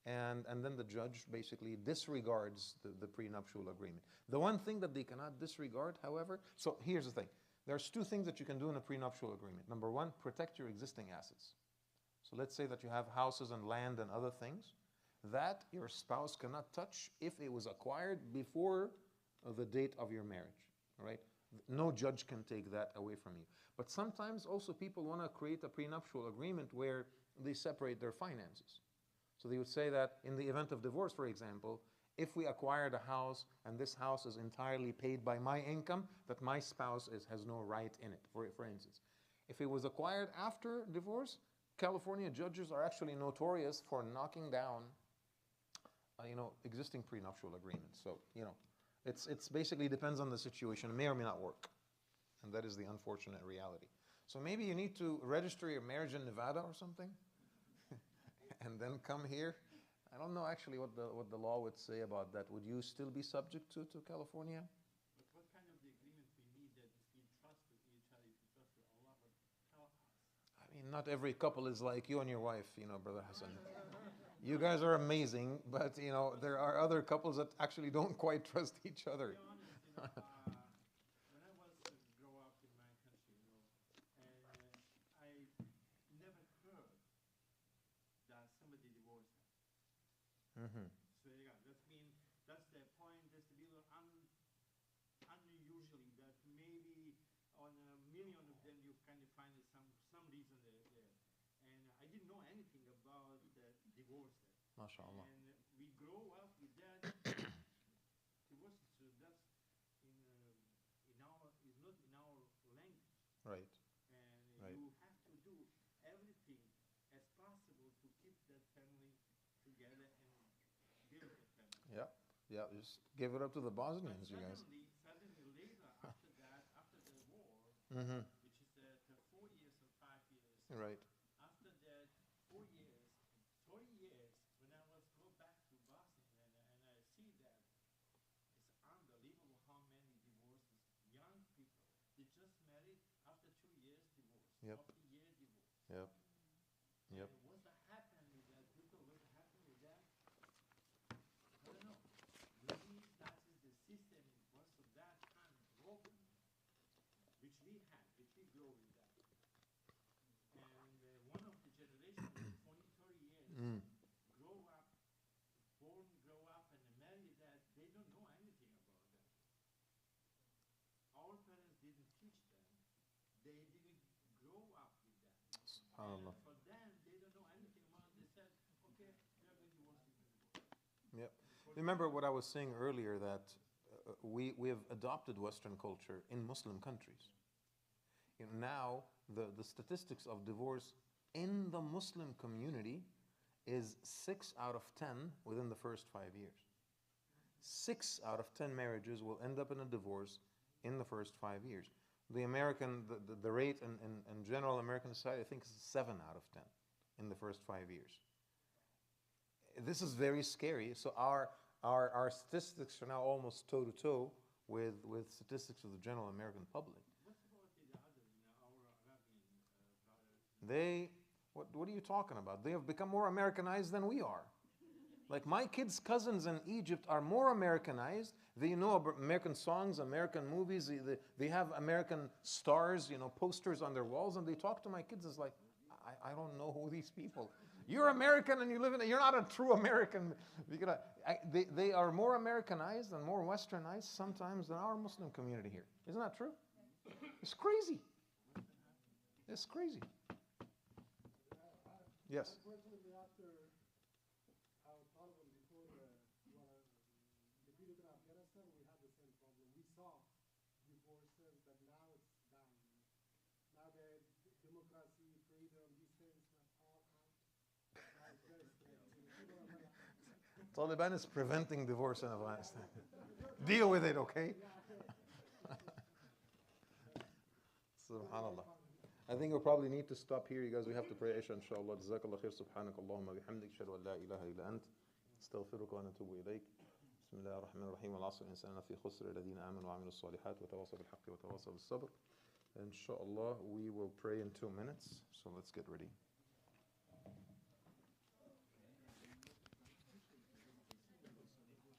and then the judge basically disregards the prenuptial agreement. The one thing that they cannot disregard, however, so here's the thing. There's two things that you can do in a prenuptial agreement. Number one, protect your existing assets. So let's say that you have houses and land and other things that your spouse cannot touch if it was acquired before the date of your marriage, all right? No judge can take that away from you. But sometimes also people want to create a prenuptial agreement where they separate their finances. So they would say that in the event of divorce, for example, if we acquired a house and this house is entirely paid by my income, that my spouse has no right in it, for instance. If it was acquired after divorce, California judges are actually notorious for knocking down existing prenuptial agreements. So, it's basically depends on the situation. It may or may not work. And that is the unfortunate reality. So maybe you need to register your marriage in Nevada or something and then come here. I don't know actually what the law would say about that. Would you still be subject to California? But what kind of the agreement we need that if we trust with each other, if we trust with Allah, but tell us. I mean, not every couple is like you and your wife, Brother Hassan. You guys are amazing, but there are other couples that actually don't quite trust each other. To be honest, when I was grow up in my country, and I never heard that somebody divorced her. Mm-hmm. So yeah, that's the point. That's the little unusually that maybe on a million of them you kind of find some reason there. And I didn't know anything about the divorce. MashaAllah. And we grow up with that divorce. So that's is not in our language. Right. And Right. you have to do everything as possible to keep that family together and build a family. Yeah, just give it up to the But Bosnians, you guys. suddenly later, after that, after the war, Mm-hmm. which is the 4 years or 5 years, Right. after that 4 years, 3 years, when I was go back to Bosnia and I see that, it's unbelievable how many divorces, young people, they just married after 2 years divorce, Yep. after year divorce. Yep. Yep. And what's happened with that people? What's happened with that? I don't know. Maybe that is the system was of that time broken, which we had, which we grow with that. And one of the generation, 20, 30 years, Mm. grow up, grow up and marry that, they don't know anything about that. Our parents didn't teach them. They didn't grow up with that. SubhanAllah. And for them, they don't know anything about it. They said, okay, we are going to work with Yep. Remember what I was saying earlier, that we have adopted Western culture in Muslim countries. Now, the statistics of divorce in the Muslim community is 6 out of 10 within the first 5 years. 6 out of 10 marriages will end up in a divorce in the first 5 years. The rate in general American society, I think, is 7 out of 10 in the first 5 years. This is very scary. So our statistics are now almost toe-to-toe with statistics of the general American public. What's about the other, our Arabian brothers? What are you talking about? They have become more Americanized than we are. Like my kids' cousins in Egypt are more Americanized. They know about American songs, American movies. They have American stars, posters on their walls, and they talk to my kids. It's like, I don't know who these people. You're American and you live in. You're not a true American. They are more Americanized and more Westernized sometimes than our Muslim community here. Isn't that true? It's crazy. It's crazy. Yes. Unfortunately, after our Taliban, before the period in Afghanistan, we had the same problem. We saw divorces, but now it's down. Now the democracy, freedom, these things are all out. Now it's very strange. People are very Taliban is preventing divorce in Afghanistan. Deal with it, okay? Subhanallah. I think we'll probably need to stop here, you guys. We have to pray Isha, inshallah. Jazakallah khair. Subhanakallahumma bihamdik. Shadu an la ilaha illa ant. استغفرك ونتوب إليك بسم الله الرحمن الرحيم العصر الإنسان في خسر الذين آمنوا وعملوا الصالحات وتواصوا بالحق وتواصوا بالصبر. Inshallah, we will pray in 2 minutes, so let's get ready.